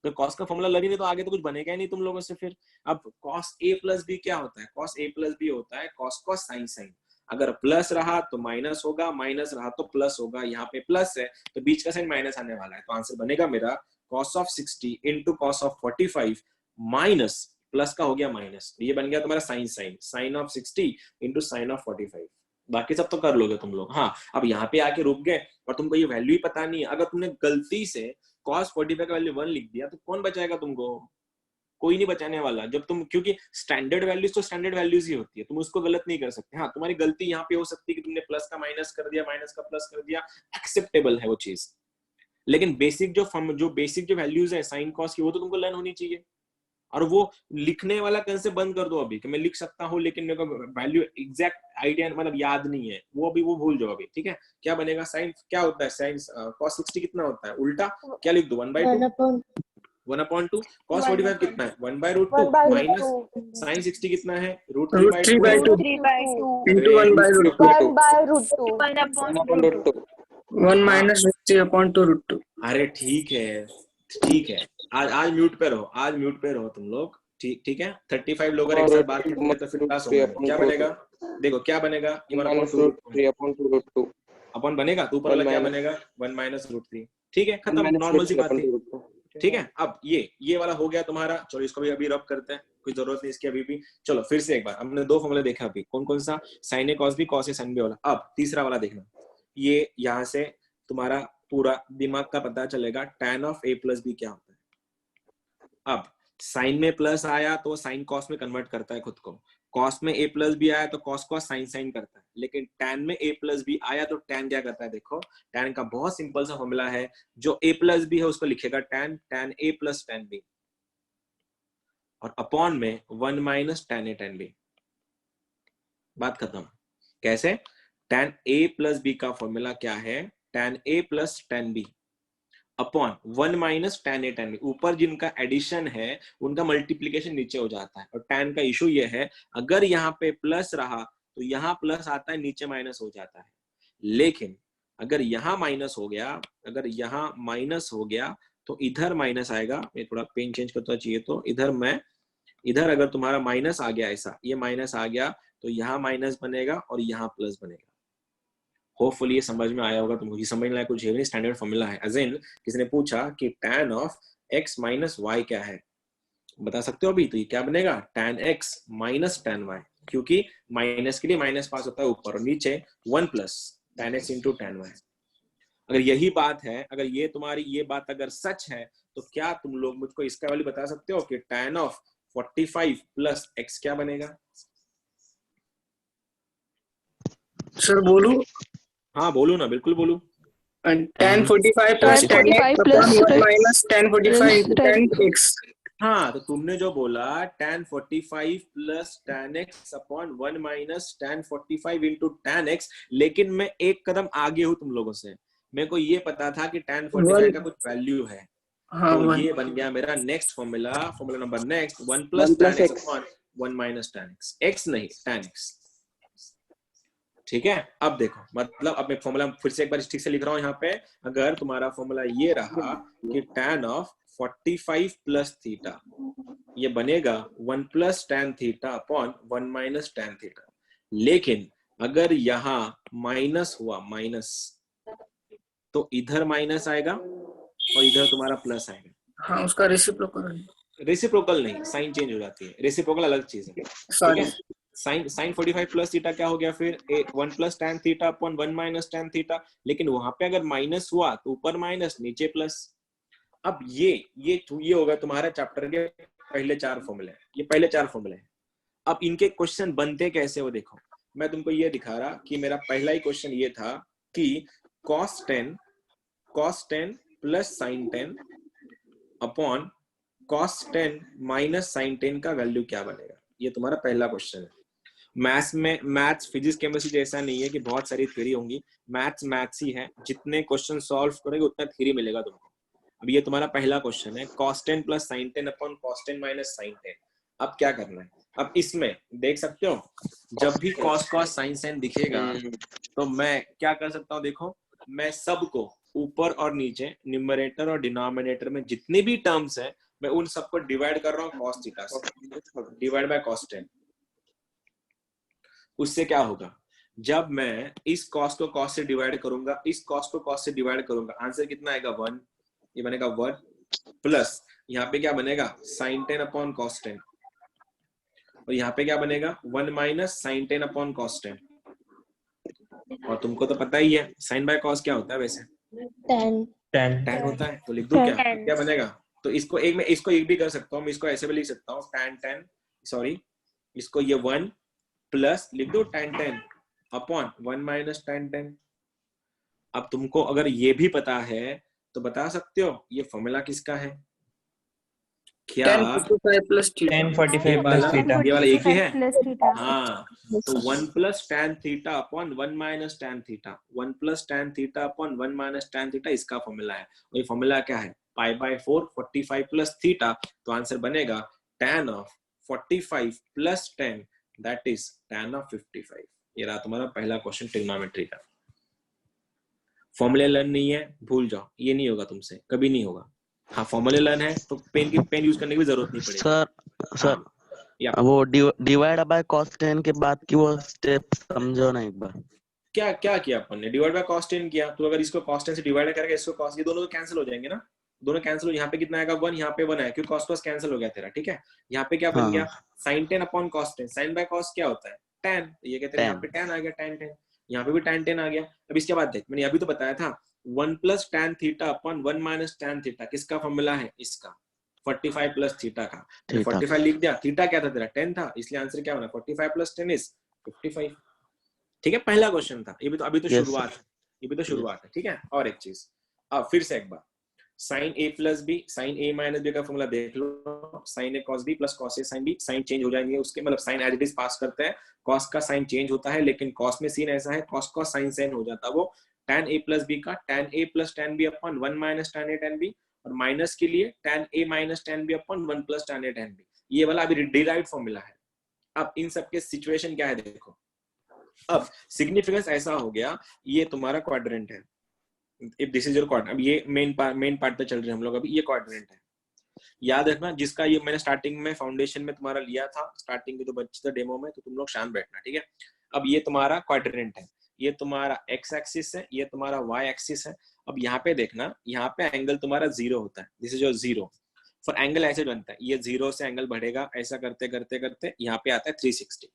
तो cos का फॉर्मूला लर्न ही नहीं तो आगे तो कुछ बनेगा ही नहीं तुम लोगों से फिर। अब cos a + b क्या होता है, cos a + b होता है cos sin sin। अगर प्लस रहा तो माइनस होगा, माइनस रहा तो प्लस होगा, यहाँ पे प्लस है तो बीच का साइन माइनस आने वाला है, तो आंसर बनेगा मेरा cos of 60 * cos of 45 minus plus का हो गया माइनस, ये बन गया तुम्हारा sine sine, sine of 60 * sine of 45। बाकी सब तो कर लोगे तुम लोग। हाँ, अब यहाँ पे आके रुक गए और तुमको ये वैल्यू ही पता नहीं है। अगर तुमने गलती से cos 45 का वैल्यू 1 लिख दिया तो कौन बचाएगा तुमको? कोई नहीं बचाने वाला। जब तुम, क्योंकि स्टैंडर्ड वैल्यूज तो स्टैंडर्ड वैल्यूज ही होती है, तुम उसको गलत नहीं कर सकते। हाँ, तुम्हारी गलती यहाँ पे हो सकती है कि तुमने प्लस का माइनस कर दिया, माइनस का प्लस कर दिया, एक्सेप्टेबल है वो चीज। लेकिन बेसिक जो वैल्यूज है साइन कॉस की, वो तो तुमको लर्न होनी चाहिए। और वो लिखने वाला कंसेप्ट बंद कर दो अभी कि मैं लिख सकता हूँ लेकिन मेरे को वैल्यू एग्जैक्ट आइडिया मतलब याद नहीं है, वो अभी वो भूल जाओ अभी। ठीक है, क्या बनेगा? साइन क्या होता है? साइन cos 60 कितना होता है? उल्टा क्या लिख दो? 1/2 1/2 cos 45 कितना है? 1/√2 माइनस साइन 60 कितना है? √3/2 3/2 into 1/√2 1/√2 1/√2 1 minus √3/2 अरे ठीक है, आज म्यूट पे रहो, आज म्यूट पे रहो तुम लोग। ठीक है, 35 लोग अगर एक साथ बात करेंगे तो फिर क्लास होगा। क्या बनेगा? देखो क्या बनेगा, -√3/√2 अपन बनेगा तो ऊपर वाला क्या बनेगा? 1 -√3। ठीक है, खत्म, नॉर्मल सी बात है। ठीक है, अब ये वाला हो गया तुम्हारा। चलो इसको भी अभी रब करते हैं, कोई जरूरत नहीं इसकी अभी भी। चलो फिर से एक बार, हमने 2 फॉर्मूले देखा अभी, कौन कौन सा? Sign A cos B, cos A sine B वाला। अब तीसरा वाला देखना, ये यहाँ से तुम्हारा पूरा दिमाग का पता चलेगा tan of a plus B क्या होता है। अब साइन में प्लस आया तो साइन कॉस में कन्वर्ट करता है खुद को, कॉस में a प्लस बी आया तो कॉस कॉस साइन साइन करता है, लेकिन tan में a प्लस बी आया तो tan क्या करता है? देखो tan का बहुत सिंपल सा फॉर्मूला है, जो a प्लस बी है उसको लिखेगा tan a plus tan b, और अपॉन में 1 minus tan a tan b। बात खत्म। कैसे? tan a प्लस बी का फॉर्मूला क्या है? tan a plus tan b upon 1 minus tan a tan b। ऊपर जिनका एडिशन है उनका मल्टीप्लीकेशन नीचे हो जाता है। और tan का इशू ये है, अगर यहाँ पे प्लस रहा तो यहाँ प्लस आता है, नीचे माइनस हो जाता है। लेकिन अगर यहाँ माइनस हो गया तो इधर माइनस आएगा। मैं थोड़ा पेन चेंज करता चाहिए, तो इधर अगर तुम्हारा माइनस आ गया, ऐसा ये माइनस आ गया तो यहाँ माइनस बनेगा और यहाँ प्लस बनेगा। होपफुली ये समझ में आया होगा तुमको। ये समझने लायक कुछ है, स्टैंडर्ड फॉर्मूला है। एज इन किसी ने पूछा कि tan of x minus Y क्या है, बता सकते हो अभी? तो ये क्या बनेगा? tan x minus tan y, क्योंकि माइनस के लिए माइनस पास होता है ऊपर, और नीचे 1 plus tan x into tan y। अगर यही बात है, अगर ये तुम्हारी ये बात अगर सच है, तो क्या तुम लोग मुझको इसका वैल्यू बता सकते हो कि tan ऑफ 45 प्लस x क्या बनेगा? सर बोलू? हाँ बोलू ना, बिल्कुल बोलू। tan 45 plus tan x upon 1 minus tan 45 tan x। हाँ, तो तुमने जो बोला tan 45 plus tan x upon 1 minus tan 45 into tan x, लेकिन मैं एक कदम आगे हूँ तुम लोगों से। मेरे को ये पता था कि tan 45 का कुछ वैल्यू है, हाँ, तो ये बन गया मेरा next formula number next 1 plus tan x upon 1 minus tan x। x नहीं, tan x। ठीक है, अब देखो, मतलब अब मैं फॉर्मूला फिर से एक बार ठीक से लिख रहा हूँ यहाँ पे। अगर तुम्हारा फॉर्मूला ये रहा कि tan ऑफ 45 प्लस थीटा, ये बनेगा 1 plus tan theta upon 1 minus tan theta. लेकिन अगर यहाँ माइनस हुआ, माइनस, तो इधर माइनस आएगा और इधर तुम्हारा प्लस आएगा। हाँ, उसका रेसिप्रोकल नहीं, साइन चेंज हो जाती है। रेसिप्रोकल अलग चीज है। ठीक है, साइन 45 प्लस थीटा क्या हो गया फिर? 1 plus tan theta upon 1 minus tan theta. लेकिन वहां पे अगर माइनस हुआ तो ऊपर माइनस, नीचे प्लस। अब ये होगा तुम्हारा चैप्टर के पहले 4 फॉर्मूले। ये पहले 4 फॉर्मूले हैं। अब इनके क्वेश्चन बनते कैसे वो देखो। मैं तुमको ये दिखा रहा कि मेरा पहला ही क्वेश्चन ये था कि cos 10 plus sin 10 upon cos 10 minus sin 10 का वैल्यू क्या बनेगा। ये तुम्हारा पहला क्वेश्चन है। मैथ्स फिजिक्स केमिस्ट्री जैसा नहीं है कि बहुत सारी थ्योरी होंगी। मैथ्स ही है, जितने क्वेश्चन सॉल्व करोगे उतना थ्योरी मिलेगा तुमको। अब ये तुम्हारा पहला क्वेश्चन है, cos 10 plus sin 10 upon cos 10 minus sin 10। अब क्या करना है? अब इसमें देख सकते हो, जब भी cos sin दिखेगा तो मैं क्या कर सकता हूँ? देखो, मैं सबको ऊपर और नीचे, न्यूमरेटर और डिनोमिनेटर में जितने भी टर्म्स है, मैं उन सबको डिवाइड कर रहा हूँ cos थीटा से, डिवाइड बाय cos 10। उससे क्या होगा? जब मैं इस cos को cos से डिवाइड करूंगा, इस cos को cos से डिवाइड करूंगा, आंसर कितना आएगा? 1। ये बनेगा 1 प्लस यहाँ पे क्या बनेगा? sin 10 अपॉन cos 10, और यहाँ पे क्या बनेगा? 1 माइनस sin 10 अपॉन cos 10। और तुमको तो पता ही है साइन बाय कॉस क्या होता है वैसे, 10 tan होता है। तो लिख दूं क्या, 10 क्या बनेगा? तो इसको एक मैं इसको एक भी कर सकता हूँ, मैं इसको ऐसे भी लिख सकता हूँ tan सॉरी इसको ये 1 प्लस लिख दो tan अपॉन 1 माइनस tan। अब तुमको अगर ये भी पता है तो बता सकते हो ये फॉर्मूला किसका है क्या? 1045 plus theta. 1045 plus theta. ये वाला एक ही है। plus theta. हाँ, तो 1 plus tan theta upon 1 minus tan theta, 1 plus tan theta upon 1 minus tan theta इसका फॉर्मूला है। और ये फॉर्मूला क्या है? Pi by 4 45 plus theta. तो आंसर बनेगा tan of 45 plus 10 that is tan of 55। ये रहा तुम्हारा पहला क्वेश्चन ट्रिग्नोमेट्री का। फॉर्मूले लर्न नहीं है भूल जाओ, ये नहीं होगा तुमसे, कभी नहीं होगा। हाँ फॉर्मूले लर्न है तो पेन यूज करने की भी जरूरत नहीं पड़ेगी। सर वो डिवाइड बाय cos 10 के बाद की वो स्टेप समझो ना एक बार। क्या क्या किया अपन ने? डिवाइड बाय cos 10 किया, तो अगर इसको cos 10 से डिवाइड करेगा इसको cos, ये दोनों तो कैंसिल हो जाएंगे ना, दोनों कैंसिल हो। यहाँ पे कितना आएगा 1, यहाँ पे 1 है क्योंकि cos कैंसिल हो गया तेरा। ठीक है, यहाँ पे क्या बन गया sin 10 upon cos 10। sin bye cos क्या होता है? tan। ये कहते हैं यहाँ पे tan आ गया, tan 10, यहाँ पे भी tan 10 आ गया। अब इसके बाद देख, मैंने अभी तो बताया था 1 plus tan theta upon 1 minus tan theta किसका फॉर्मूला है? इसका 45 प्लस थीटा का। 45 लिख दिया, थीटा क्या था तेरा? 10 था, इसलिए आंसर क्या बना? 45 प्लस 10 इज 55। ठीक है, पहला क्वेश्चन था ये भी तो, अभी तो शुरुआत है, ये भी तो शुरुआत है। ठीक है, और एक चीज अब फिर से एक बार, sin a plus B sin a minus B का फॉर्मूला देख लो, sin a cos b plus cos a sin b। Sign change हो जाएंगे उसके, मतलब sign as it is pass करते हैं, cos का साइन चेंज होता है, लेकिन cos में सीन ऐसा है cos का साइन साइन हो जाता है वो tan a प्लस b का tan a plus tan b upon 1 minus tan a tan b, और माइनस के लिए tan a minus tan b upon 1 plus tan a tan b। ये वाला अभी डिराइव्ड फॉर्मूला है। अब इन सब के सिचुएशन क्या है देखो, अब सिग्निफिकेंस ऐसा हो गया, ये तुम्हारा क्वाड्रेंट है, if this is your quadrant. अब ये मेन पार्ट पे चल रहे हैं हम लोग अभी, ये क्वाड्रेंट है। याद रखना, जिसका ये मैंने स्टार्टिंग में फाउंडेशन में तुम्हारा लिया था, स्टार्टिंग के जो बच्चे थे डेमो में, तो तुम लोग शांत बैठना। ठीक है, अब ये तुम्हारा क्वाड्रेंट है, ये तुम्हारा एक्स एक्सिस है, ये तुम्हारा वाई एक्सिस है। अब यहाँ पे देखना, यहाँ पे एंगल तुम्हारा 0 होता है, this is your 0। For angle ऐसे बनता है, ये 0 से एंगल बढ़ेगा, ऐसा करते करते करते यहाँ पे आता है 360।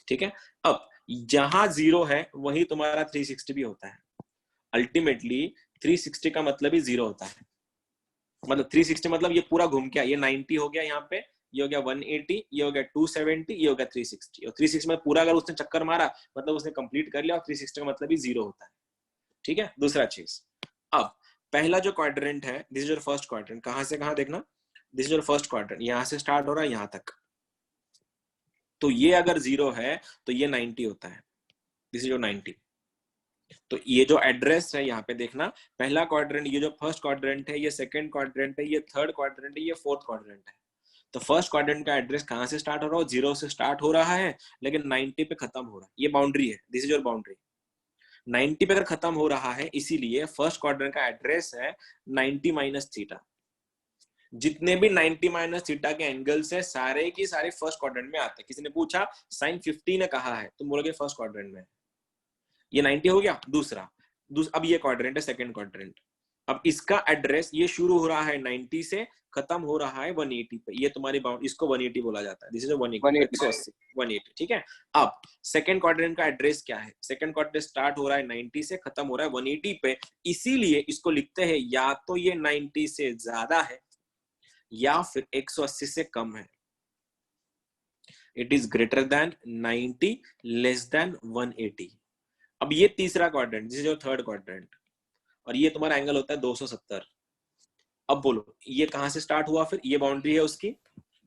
ठीक है, अब जहां 0 है वही तुम्हारा 360 भी होता है। अल्टीमेटली 360 का मतलब ही 0 होता है, मतलब 360 मतलब ये पूरा घूम के, ये 90 हो गया, यहाँ पे ये हो गया 180, ये हो गया 270, ये हो गया 360। और 360 में पूरा अगर उसने चक्कर मारा मतलब उसने कंप्लीट कर लिया, और 360 का मतलब ही 0 होता है। ठीक है, दूसरा चीज, अब पहला जो क्वाड्रेंट है, this is your first quadrant. कहां से कहां देखना, this is your first quadrant, यहां से स्टार्ट हो रहा है यहां तक। तो ये अगर 0 है तो ये 90 होता है, दिस इज योर 90। तो ये जो एड्रेस है यहाँ पे देखना, पहला क्वाड्रेंट, ये जो फर्स्ट क्वाड्रेंट है, ये सेकंड क्वाड्रेंट है, ये थर्ड क्वाड्रेंट है, ये फोर्थ क्वाड्रेंट है। तो फर्स्ट क्वाड्रेंट का एड्रेस कहां से स्टार्ट हो रहा है? 0 से स्टार्ट हो रहा है लेकिन 90 पे खत्म हो रहा है, ये बाउंड्री है, दिस इज योर बाउंड्री। 90 पे अगर खत्म हो रहा है, इसीलिए फर्स्ट क्वाड्रेंट का एड्रेस है 90 माइनस थीटा। जितने भी 90 माइनस थीटा के एंगल्स है सारे की सारे फर्स्ट क्वाड्रेंट में आते हैं। किसी ने पूछा साइन 50 ने कहा है, तुम बोलोगे फर्स्ट क्वाड्रेंट में, ये 90 हो गया। दूसरा अब ये क्वाड्रेंट है सेकंड क्वाड्रेंट, अब इसका एड्रेस ये शुरू हो रहा है 90 से, खत्म हो रहा है 180 पे, ये तुम्हारी बाउंड, इसको 180 बोला जाता है, दिस इज 180, 180। ठीक है, अब सेकंड क्वाड्रेंट का एड्रेस क्या है? सेकंड क्वाड्रेंट स्टार्ट हो रहा है 90 से, खत्म हो रहा है 180 पे, इसीलिए इसको लिखते हैं या तो ये 90 से ज्यादा है या फिर 180 से कम है। It is greater than 90, less than 180। अब ये तीसरा quadrant, this is your third quadrant, और ये तुम्हारा एंगल होता है 270। अब बोलो ये कहां से स्टार्ट हुआ? फिर ये बाउंड्री है उसकी,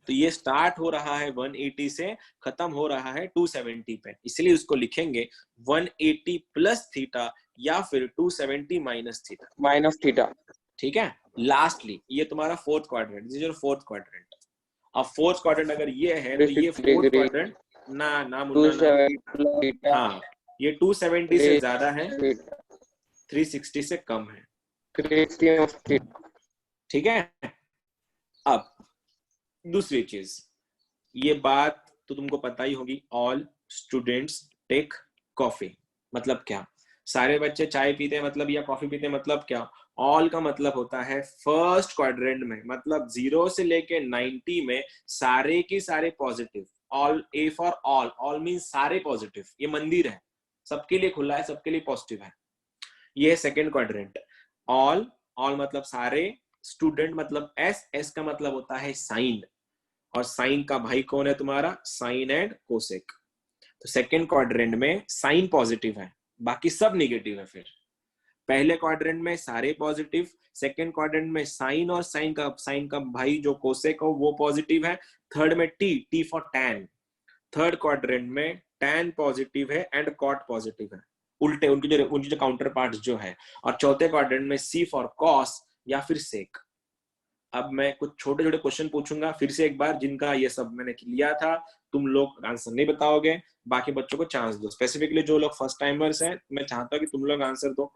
तो ये स्टार्ट हो रहा है 180 से, खत्म हो रहा है 270 पे, इसलिए उसको लिखेंगे 180 प्लस थीटा या फिर 270 माइनस थीटा। ठीक है, लास्टली ये तुम्हारा fourth quadrant, this is your fourth quadrant. अब फोर्थ क्वाड्रेंट अगर ये है तो ये फोर्थ क्वाड्रेंट ना मुन्ना, हाँ ये 270 से ज्यादा है, 360 से कम है। ठीक है, अब दूसरी चीज, ये बात तो तुमको पता ही होगी, ऑल स्टूडेंट्स टेक कॉफी मतलब क्या? सारे बच्चे चाय पीते मतलब या कॉफी पीते मतलब क्या? ऑल का मतलब होता है फर्स्ट क्वाड्रेंट में, मतलब 0 से लेके 90 में सारे की सारे positive, all, A for all, all mean सारे पॉजिटिव। ये मंदिर है, सबके लिए खुला है, सबके लिए पॉजिटिव है। ये है सेकेंड क्वाड्रेंट। ऑल, ऑल मतलब सारे, स्टूडेंट मतलब एस, एस का मतलब होता है साइन, और साइन का भाई कौन है तुम्हारा, साइन एंड कोसेक। तो सेकेंड क्वाड्रेंट में साइन पॉजिटिव है, बाकी सब निगेटिव है। फिर पहले क्वाड्रेंट में सारे पॉजिटिव, सेकेंड क्वाड्रेंट में साइन और साइन का भाई जो कोसेक हो वो पॉजिटिव है। थर्ड में T, T for tan. Third quadrant में टैन पॉजिटिव है एंड कॉट पॉजिटिव है, उल्टे उनकी जो काउंटर पार्ट्स जो है। और चौथे क्वाड्रेंट में सी फॉर कॉस या फिर सेक। अब मैं कुछ छोटे छोटे क्वेश्चन पूछूंगा फिर से एक बार, जिनका ये सब मैंने लिया था, तुम लोग आंसर नहीं बताओगे, बाकी बच्चों को चांस दो। स्पेसिफिकली जो लोग फर्स्ट टाइमर्स हैं, मैं चाहता हूँ कि तुम लोग आंसर दो,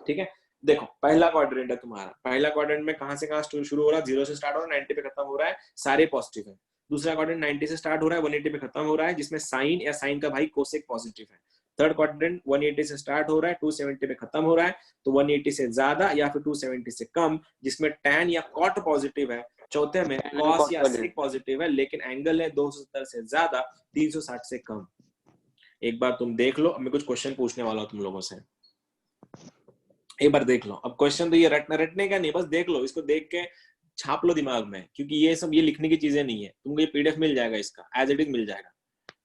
ठीक है। देखो पहला क्वाड्रेंट है तुम्हारा, पहला क्वाड्रेंट में कहां से कहां शुरू हो रहा है, 0 से स्टार्ट हो रहा है, 90 पे खत्म हो रहा है, सारे पॉजिटिव है। दूसरा क्वाड्रेंट 90 से स्टार्ट हो रहा है, 180 पे खत्म हो रहा है, जिसमें साइन या साइन का भाई कोसेक पॉजिटिव है। थर्ड क्वाड्रेंट 180 से स्टार्ट हो रहा है, 270 पे खत्म हो रहा है, तो 180 से ज्यादा या फिर 270 से कम, जिसमें टैन या कॉट पॉजिटिव है। चौथे में कॉस या सेक पॉजिटिव है, लेकिन एंगल है 270 से ज्यादा, 360 से कम। एक बार तुम देख लो, मैं कुछ क्वेश्चन पूछने वाला हूं तुम लोगों से, एक बार देख लो। अब क्वेश्चन तो ये रटने का नहीं, बस देख लो, इसको देख के छाप लो दिमाग में, क्योंकि ये सब ये लिखने की चीजें नहीं है, तुमको ये पीडीएफ मिल जाएगा, इसका एज इट इज मिल जाएगा।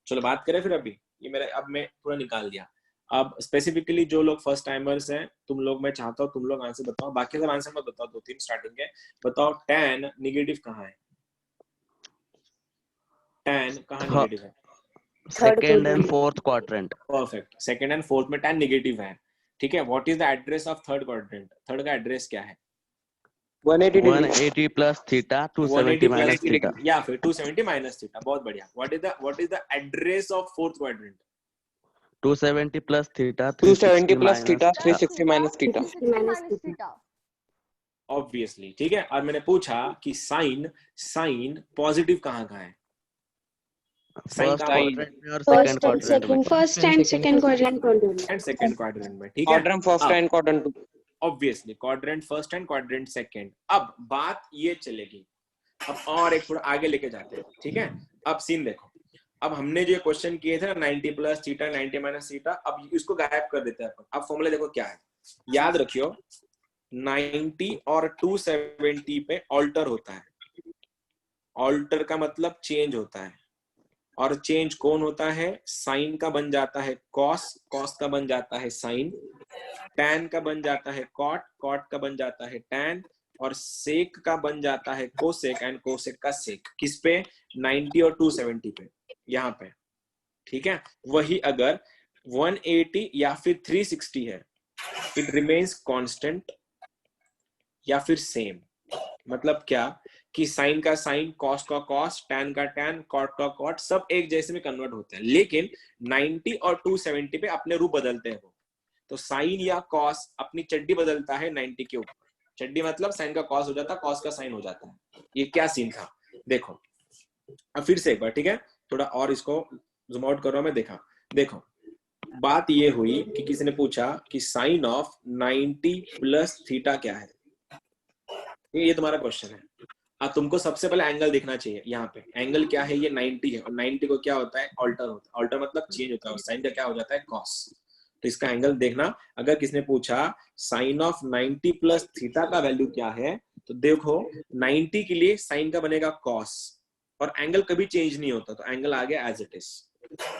चलो बात करें फिर। अभी ये मेरा, अब मैं पूरा निकाल दिया। अब स्पेसिफिकली जो लोग फर्स्ट टाइमर्स हैं, तुम लोग, मैं चाहता हूँ तुम लोग आंसर बताओ, बाकी सब आंसर मत बताओ, 2-3 स्टार्टिंग के बताओ। टैन निगेटिव कहाँ है, टैन कहाँ निगेटिव है? Second and fourth quadrant. Perfect, second and fourth में टैन निगेटिव है, ठीक है। What is the address of third quadrant? Third का एड्रेस क्या है? 180 प्लस थीटा, 270 माइनस थीटा, या फिर 270 माइनस थीटा। बहुत बढ़िया। What is the address of fourth quadrant? 270 plus theta, 270 plus theta, 360 minus theta. Obviously, ठीक है। और मैंने पूछा कि साइन पॉजिटिव कहाँ है? फर्स्ट क्वाड्रेंट में और सेकंड क्वाड्रेंट में, first and second quadrant and second quadrant में, ठीक है। Quadrant first and quadrant to, obviously quadrant first and quadrant second. अब बात ये चलेगी, अब और एक थोड़ा आगे लेके जाते हैं, ठीक है। अब सीन देखो, अब हमने जो क्वेश्चन किए थे ना, 90 प्लस थीटा, 90 माइनस थीटा, अब इसको गायब कर देते हैं अपन। अब फॉर्मूला देखो क्या है, याद रखियो, 90 और 270 पे ऑल्टर होता है। ऑल्टर का मतलब चेंज होता है, और चेंज कौन होता है? साइन का बन जाता है कॉस, कॉस का बन जाता है साइन, टैन का बन जाता है कॉट, कॉट का बन जाता है टैन, और सेक का बन जाता है कोसेक, एंड कोसेक का सेक। किस पे? 90 और 270 पे, यहाँ पे, ठीक है। वही अगर 180 या फिर 360 है, इट रिमेन्स कांस्टेंट या फिर सेम। मतलब क्या कि साइन का साइन, कॉस का कॉस, टैन का टैन, कॉट का कॉट, सब एक जैसे में कन्वर्ट होते हैं, लेकिन 90 और 270 पे अपने रूप बदलते हैं वो। तो साइन या कॉस अपनी चड्डी बदलता है 90 के ऊपर। चड्डी मतलब साइन का कॉस हो जाता है, कॉस का साइन हो जाता है। ये क्या सीन था देखो, अब फिर से एक बार, ठीक है, थोड़ा और इसको जूम आउट करो। मैं देखो बात ये हुई कि किसी ने पूछा कि साइन ऑफ 90 प्लस थीटा क्या है। ये तुम्हारा क्वेश्चन है। अब तुमको सबसे पहले एंगल देखना चाहिए। यहाँ पे एंगल क्या है? ये 90 है, और 90 को क्या होता है? ऑल्टर होता है। ऑल्टर मतलब चेंज होता है, और साइन का क्या हो जाता है? कॉस। तो इसका एंगल देखना। अगर किसने पूछा साइन ऑफ 90 प्लस थीटा का वैल्यू क्या है, तो देखो 90 के लिए साइन का बनेगा कॉस, और एंगल कभी चेंज नहीं होता, तो एंगल आ गया एज इट इज।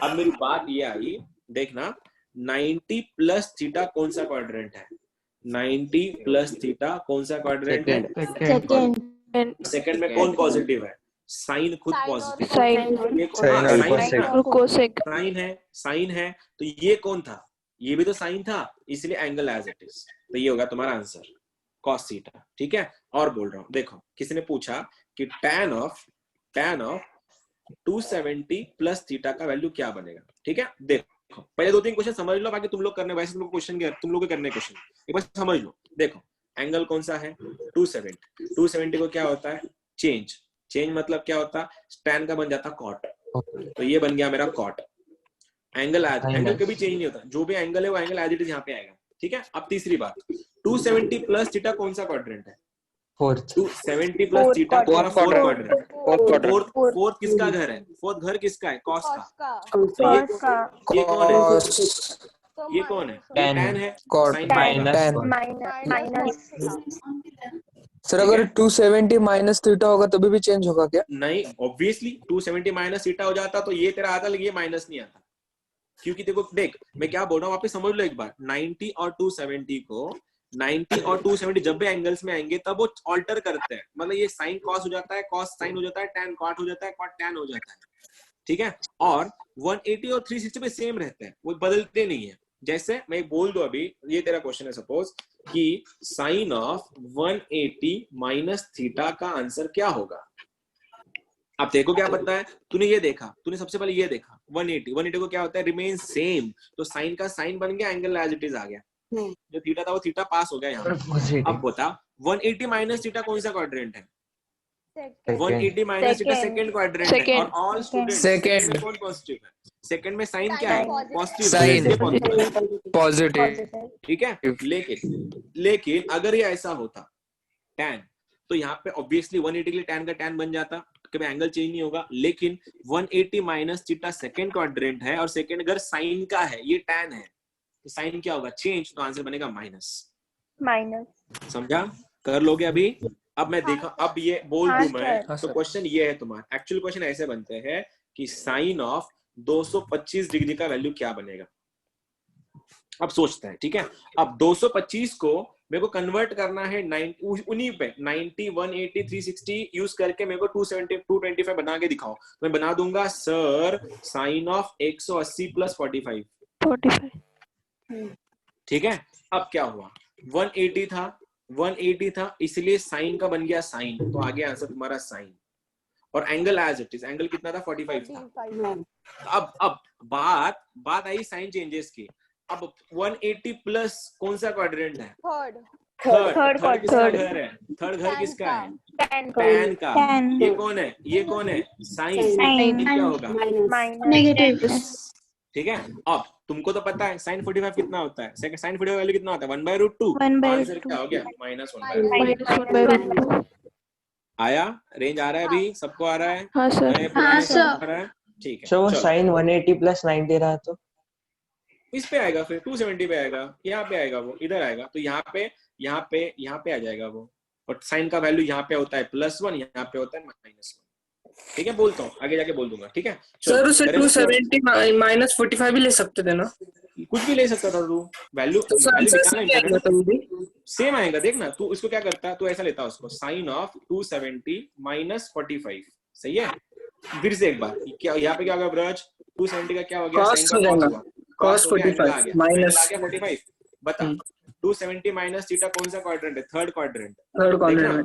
अब मेरी बात ये आई, देखना 90 प्लस थीटा कौन सा क्वाड्रेंट है? 90 प्लस थीटा कौन सा क्वाड्रेंट है? सेकंड में कौन पॉजिटिव है? साइन खुद पॉजिटिव। साइन है, तो ये कौन था? ये भी तो साइन था, इसलिए एंगल एज इट इज। तो ये होगा तुम्हारा आंसर, कॉस थीटा, ठीक है। और बोल रहा हूं, देखो किसी ने पूछा कि टैन ऑफ 270 प्लस थीटा का वैल्यू क्या बनेगा, ठीक है। देखो पहले 2-3 क्वेश्चन समझ लो, बाकी तुम लोग करने, वैसे तुम लोग क्वेश्चन तुम लोग करने क्वेश्चन, एक बार समझ लो। देखो एंगल कौन सा है? 270 को क्या होता है? चेंज मतलब क्या होता है? टैन का बन जाता कॉट, तो ये बन गया मेरा कॉट। एंगल कभी चेंज नहीं होता, जो भी एंगल है वो एंगल एज इट इज यहाँ पे आएगा, ठीक है। अब तीसरी बात, 270 प्लस थीटा कौन सा क्वाड्रेंट है? 270 plus theta fourth quadrant. Fourth किसका घर है? फोर्थ घर किसका है? कॉस का। ये कौन है? ये कौन है? ये Tan tan है। Cot साइन क्या होगा? minus माइनस सर अगर 270 माइनस थीटा होगा तभी भी चेंज होगा क्या? नहीं, ऑब्वियसली 270 माइनस थीटा हो जाता तो ये तेरा आता, लेकिन ये माइनस नहीं आता, क्योंकि देखो देख मैं क्या बोल रहा हूँ वापस समझ लो एक बार। 90 और 270 को 90 और 270 जब भी एंगल्स में आएंगे तब वो ऑल्टर करते हैं, मतलब ये साइन कॉस हो जाता है, कॉस साइन हो जाता है, टैन कॉट हो जाता है, कॉट टैन हो जाता है, ठीक है। और 180 और 360 पे सेम रहते हैं, वो बदलते नहीं है। जैसे मैं बोल दो अभी, ये तेरा क्वेश्चन है सपोज कि साइन ऑफ 180 माइनस थीटा का आंसर क्या होगा। अब देखो क्या पता है, तूने ये देखा, तूने सबसे पहले ये देखा 180 को क्या होता है, रिमेन सेम, तो साइन का साइन बन गया, एंगल एज इट इज आ गया, जो थीटा था वो थीटा पास हो गया यहाँ। अब बता 180 माइनस थीटा कौन सा क्वाड्रेंट है? 180 माइनस थीटा सेकंड क्वाड्रेंट है, और ऑल स्टूडेंट्स सेकंड में कौन पॉजिटिव है? सेकंड में साइन क्या है? पॉजिटिव Sin पॉजिटिव, ठीक है। लेकिन अगर ये ऐसा होता tan, तो यहाँ पे ऑब्वियसली 180 के लिए tan का tan बन जाता, कभी एंगल चेंज नहीं होगा। लेकिन 180 माइनस थीटा सेकंड क्वाड्रेंट है, और सेकंड अगर साइन का है, ये tan है, तो साइन क्या होगा? चेंज, तो आंसर बनेगा माइनस। समझा? कर लोगे अभी? अब मैं देखा, अब ये बोल दूं मैं, तो क्वेश्चन ये है तुम्हारा, एक्चुअल क्वेश्चन ऐसे बनते हैं कि साइन ऑफ 225 डिग्री का वैल्यू क्या बनेगा। अब सोचते हैं, ठीक है। अब 225 को मेरे को कन्वर्ट करना है उन्हीं पे 90, 180, 360 यूज करके मेरे को 270, 225 बना के दिखाओ। तो मैं बना दूंगा सर साइन ऑफ 180 प्लस 45। ठीक है। अब क्या हुआ, 180 था, इसलिए साइन का बन गया साइन, तो आगे आंसर तुम्हारा साइन, और angle as it is, angle कितना था? 45 था। अब बात आई साइन चेंजेस की। अब 180 प्लस कौन सा क्वाड्रेंट है? थर्ड किसका घर है? थर्ड घर किसका है? टैन का। ये कौन है? ये कौन है? साइन। क्या होगा? नेगेटिव। ठीक है। अब तुमको तो पता है साइन 45 कितना होता है, साइन 45 वैल्यू कितना होता है? 1/√2। आंसर क्या हो गया? -1/√2। आया? रेंज आ रहा है अभी? सबको आ रहा है? हाँ सर। हाँ सर आ रहा है, ठीक है। सो वो चलो। साइन 180 प्लस 90 रहा तो इस पे आएगा, फिर 270 पे आएगा, यहाँ पे आएगा, वो इधर आएगा, तो यहाँ पे आ जाएगा वो। और साइन का वैल्यू यहाँ पे होता है +1, यहाँ पे होता है -1। ठीक है, बोलता हूँ, आगे जाके बोल दूंगा, ठीक है। सर उसे 270 माइनस 45 भी ले सकते थे ना? कुछ भी ले सकता था तू, वैल्यू सेम आएगा। देखना तू इसको क्या करता, तू ऐसा लेता उसको, साइन ऑफ 270 माइनस 45, सही है। फिर से एक बार, क्या यहाँ पे क्या होगा ब्रज? 270 का क्या हो गया? cos 45 minus 45। बता 270 माइनस थीटा कौन सा क्वाड्रेंट है? थर्ड क्वाड्रेंट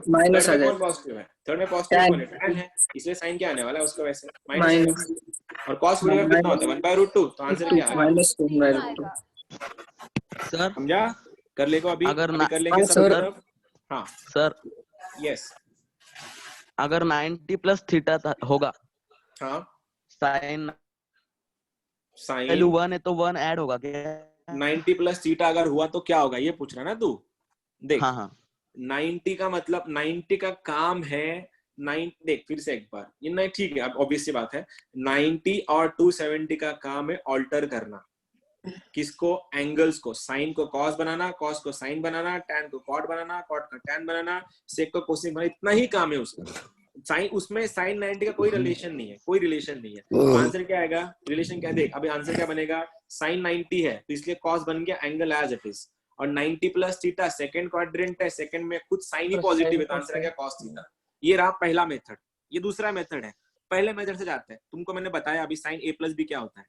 माइनस आ जाएगा। पॉजिटिव है, थर्ड में पॉजिटिव कौन है? tan है, इसलिए साइन क्या आने वाला है उसका? वैसे माइनस। और cos 45 कितना होता है? 1/√2, तो आंसर क्या आएगा? -2/√2। सर समझा? कर लेगा अभी? अगर कर लेंगे सर। हाँ सर यस। अगर 90 प्लस थीटा होगा, हाँ साइन साइन वैल्यू 1 है तो 1 ऐड होगा क्या? 90 प्लस थीटा अगर हुआ तो क्या होगा, ये पूछ रहा ना तू? देख हाँ 90 का मतलब 90 का काम है 9, देख फिर से एक बार, ये नहीं ठीक है, अब ऑब्वियस सी बात है, 90 और 270 का काम है ऑल्टर करना। किसको? एंगल्स को। साइन को कॉस बनाना, कॉस को साइन बनाना, टैन को कॉट बनाना, कॉट का टैन बनाना, सेक को कोसेक बनाना, इतना ही काम है उसका। साइन, उसमें साइन 90 का कोई रिलेशन नहीं है, कोई रिलेशन नहीं है। तो आंसर क्या आएगा? रिलेशन क्या? देख अभी आंसर क्या बनेगा? साइन 90 है तो इसलिए कॉस बन गया एंगल एज इट इज, और 90 प्लस थीटा सेकंड क्वाड्रेंट है, सेकंड में खुद साइन ही पॉजिटिव है, तो आंसर आ गया कॉस थीटा। ये रहा पहला मेथड। ये दूसरा मेथड है, पहले मेथड से जाते हैं। तुमको मैंने बताया अभी साइन a प्लस बी क्या होता है,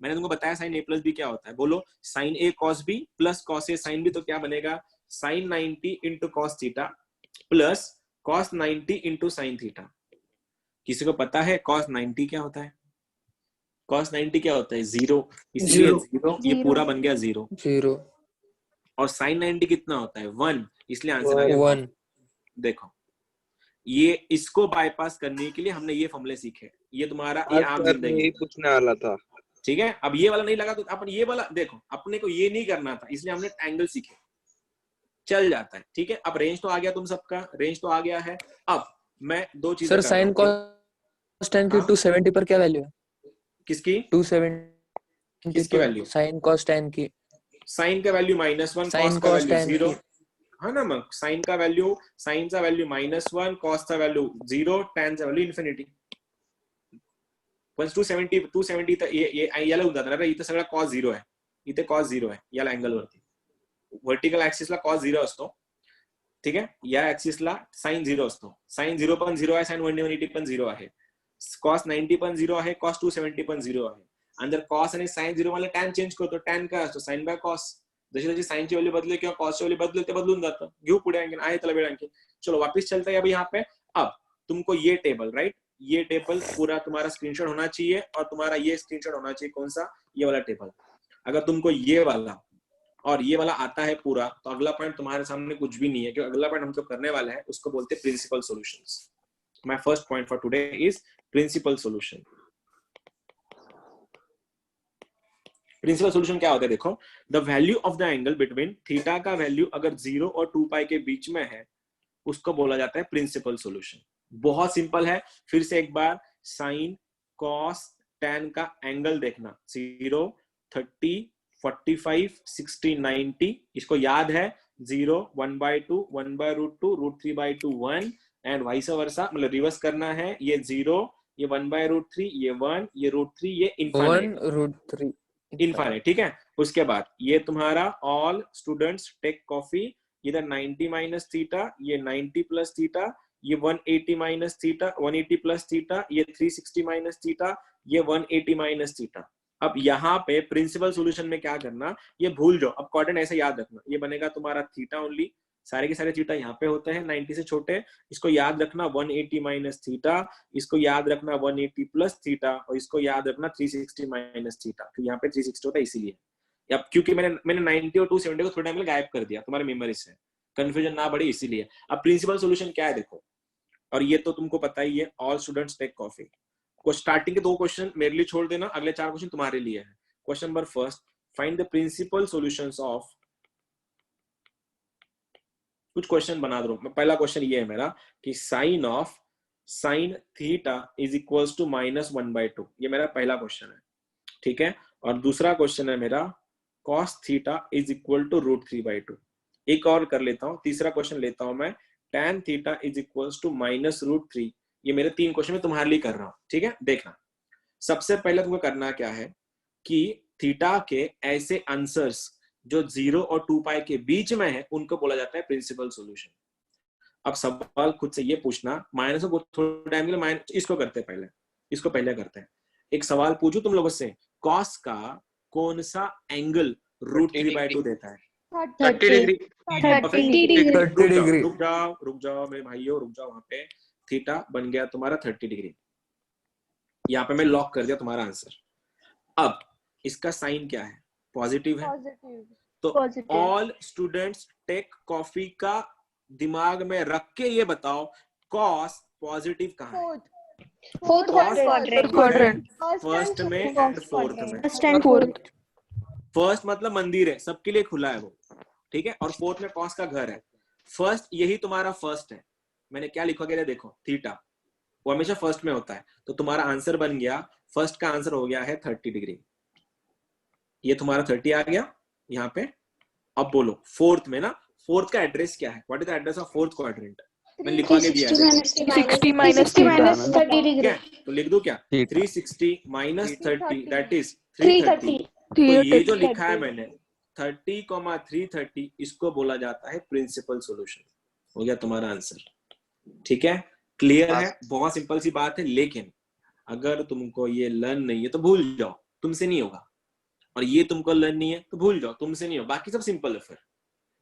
मैंने तुमको बताया साइन a प्लस बी क्या होता है। बोलो sine a cos B plus cos a sine B, तो क्या बनेगा? Sine 90 into cos theta plus cos 90 into sine theta. किसी को पता है कॉस 90 क्या होता है? कॉस 90 क्या होता है? 0, इसलिए 0, ये पूरा बन गया 0। और साइन 90 कितना होता है? 1, इसलिए आंसर आ गया 1। देखो ये इसको बाईपास करने के लिए हमने ये फॉर्मूले सीखे, ये तुम्हारा ये आम जिंदगी पूछने वाला था। ठीक है। अब ये वाला नहीं लगा तो अपन ये वाला देखो, अपने को ये नहीं करना था, इसलिए हमने एंगल सीखे, चल जाता है। ठीक है। अब रेंज तो आ गया, तुम सबका रेंज तो आ गया है। अब मैं दो चीजें सर साइन cos tan की 270 पर क्या वैल्यू है? किसकी? 270 किसकी वैल्यू? साइन कॉस टेन की। साइन का वैल्यू -1, साइन कॉस का कॉस वैल्यू 0, टेन हाँ ना मग साइन का वैल्यू -1, कॉस का वैल्यू 0, tan चा वैल्यू इन्फिनिटी. पण 270 तर याला होऊन जातं ना, इथं सगळा cos 0 आहे, इथे cos 0 आहे याला अँगल वरती. व्हर्टिकल ऍक्सिसला cos 0 असतो, ठीक आहे. या ऍक्सिसला साइन 0 असतो. साइन 0 पण 0 आहे, साइन 180 पण 0 आहे, cos 90 पण 0 आहे, cos 270 पण 0 आहे. आणि जर cos आणि sin 0 मला tan चेंज करतो, tan काय असतो? sin bye cos. जशी जशी साइन की वैल्यू बदले किंवा cos की वैल्यू बदले ते बदलून जातं. घेऊ पुढे आणखी आहे त्याला वेळ आणखी. चलो वापस चलते हैं अब यहाँ पे. अब तुमको ये टेबल, राइट, ये टेबल पूरा तुम्हारा स्क्रीनशॉट होना चाहिए और तुम्हारा ये स्क्रीनशॉट होना चाहिए. कौन सा? ये वाला टेबल. अगर तुमको ये वाला और ये वाला आता है पूरा, तो अगला पॉइंट तुम्हारे सामने कुछ भी नहीं है, क्योंकि अगला पॉइंट हम जो करने वाला है उसको बोलते हैं principal solutions. My first point for today is principal solution. Principal solution क्या होता है? देखो, the value of the angle between theta का वैल्यू अगर 0 और 2 पाई के बीच में है, उसको बोला जाता है प्रिंसिपल सॉल्यूशन. बहुत सिंपल है. फिर से एक बार, साइन कॉस tan का एंगल देखना, 0, 30, 45, 60, 90. इसको याद है, 0, 1/2, 1/√2, √3/2, 1 एंड वाइस वर्सा, मतलब रिवर्स करना है. ये 0, ये 1/√3, ये 1, ये √3, ये इनफाइनाइट. इनफाइनाइट, ठीक है. उसके बाद ये तुम्हारा ऑल स्टूडेंट्स टेक कॉफी, इधर 90 माइनस थीटा, ये 90 प्लस थीटा, ये 180 माइनस थीटा, 180 प्लस थीटा, ये 360 माइनस थीटा, ये 180 माइनस थीटा. अब यहाँ पे प्रिंसिपल सॉल्यूशन में क्या करना, ये भूल जाओ. अब क्वाड्रेंट ऐसे याद रखना, ये बनेगा तुम्हारा थीटा ओनली, सारे के सारे थीटा यहाँ पे होते हैं 90 से छोटे. इसको याद रखना 180 माइनस थीटा, इसको याद रखना 180 प्लस थीटा, और इसको याद रखना 360 माइनस थीटा. तो यहाँ पे 360 होता है इसीलिए. अब क्योंकि मैंने 90 और 270 को थोड़े टाइम में गायब कर दिया तुम्हारे मेमोरी से, कंफ्यूजन ना बढ़े इसीलिए. अब प्रिंसिपल सॉल्यूशन क्या है देखो, और ये तो तुमको पता ही है, all students take coffee. Starting के 2 क्वेश्चन मेरे लिए छोड़ देना, अगले 4 क्वेश्चन तुम्हारे लिए है. Question number first, find the principal solutions of. कुछ क्वेश्चन बना दो. पहला क्वेश्चन ये है मेरा कि sine of sine theta is equals to -1/2. ये मेरा पहला क्वेश्चन है, ठीक है. और दूसरा क्वेश्चन है मेरा cos theta is equal to √3/2. एक और कर लेता हूं, तीसरा क्वेश्चन लेता हूं मैं, tan theta is equals to -√3. ये मेरे 3 क्वेश्चन में तुम्हारे लिए कर रहा हूं, ठीक है. देखना, सबसे पहले तुमको करना क्या है कि थीटा के ऐसे आंसर्स जो 0 और 2 पाई के बीच में है, उनको बोला जाता है प्रिंसिपल सॉल्यूशन. अब सवाल खुद से ये पूछना, माइनस को थोड़ा टाइम के लिए इसको करते हैं, पहले इसको पहले करते हैं. एक सवाल पूछूं तुम लोगों से, कॉस का कौन सा एंगल √3/2 देता है? 30 डिग्री. 30 डिग्री. रुक जाओ मेरे भाइयों, रुक जाओ. वहां पे थीटा बन गया तुम्हारा 30 डिग्री. यहाँ पे मैं लॉक कर दिया तुम्हारा आंसर. अब इसका साइन क्या है? पॉजिटिव है. तो ऑल स्टूडेंट्स टेक कॉफी का दिमाग में रख के ये बताओ, कॉस पॉजिटिव कहाँ है? Fourth quadrant. फर्स्ट में एंड फोर्थ में. First and fourth. फर्स्ट मतलब मंदिर है, सबके लिए खुला है वो, ठीक है. और फोर्थ में कॉस का घर है. फर्स्ट, यही तुम्हारा फर्स्ट है. मैंने क्या लिखा गया देखो, थीटा वो हमेशा फर्स्ट में होता है. तो तुम्हारा आंसर बन गया, फर्स्ट का आंसर हो गया है 30 डिग्री. ये तुम्हारा 30 आ गया यहाँ पे. अब बोलो फोर्थ में ना, फोर्थ का एड्रेस क्या है? What is the address of fourth quadrant? मैंने लिखवा के दिया है 60 माइनस 30 डिग्री. तो लिख दो क्या, 360 माइनस 30 दैट इज 330. 330. तो ये जो लिखा है मैंने 30,330, इसको बोला जाता है प्रिंसिपल सॉल्यूशन. हो गया तुम्हारा आंसर, ठीक है. क्लियर है? बहुत सिंपल सी बात है. लेकिन अगर तुमको ये लर्न नहीं है तो भूल जाओ, तुमसे नहीं होगा. और ये तुमको लर्न नहीं है तो भूल जाओ, तुमसे नहीं होगा. बाकी सब सिंपल है. फिर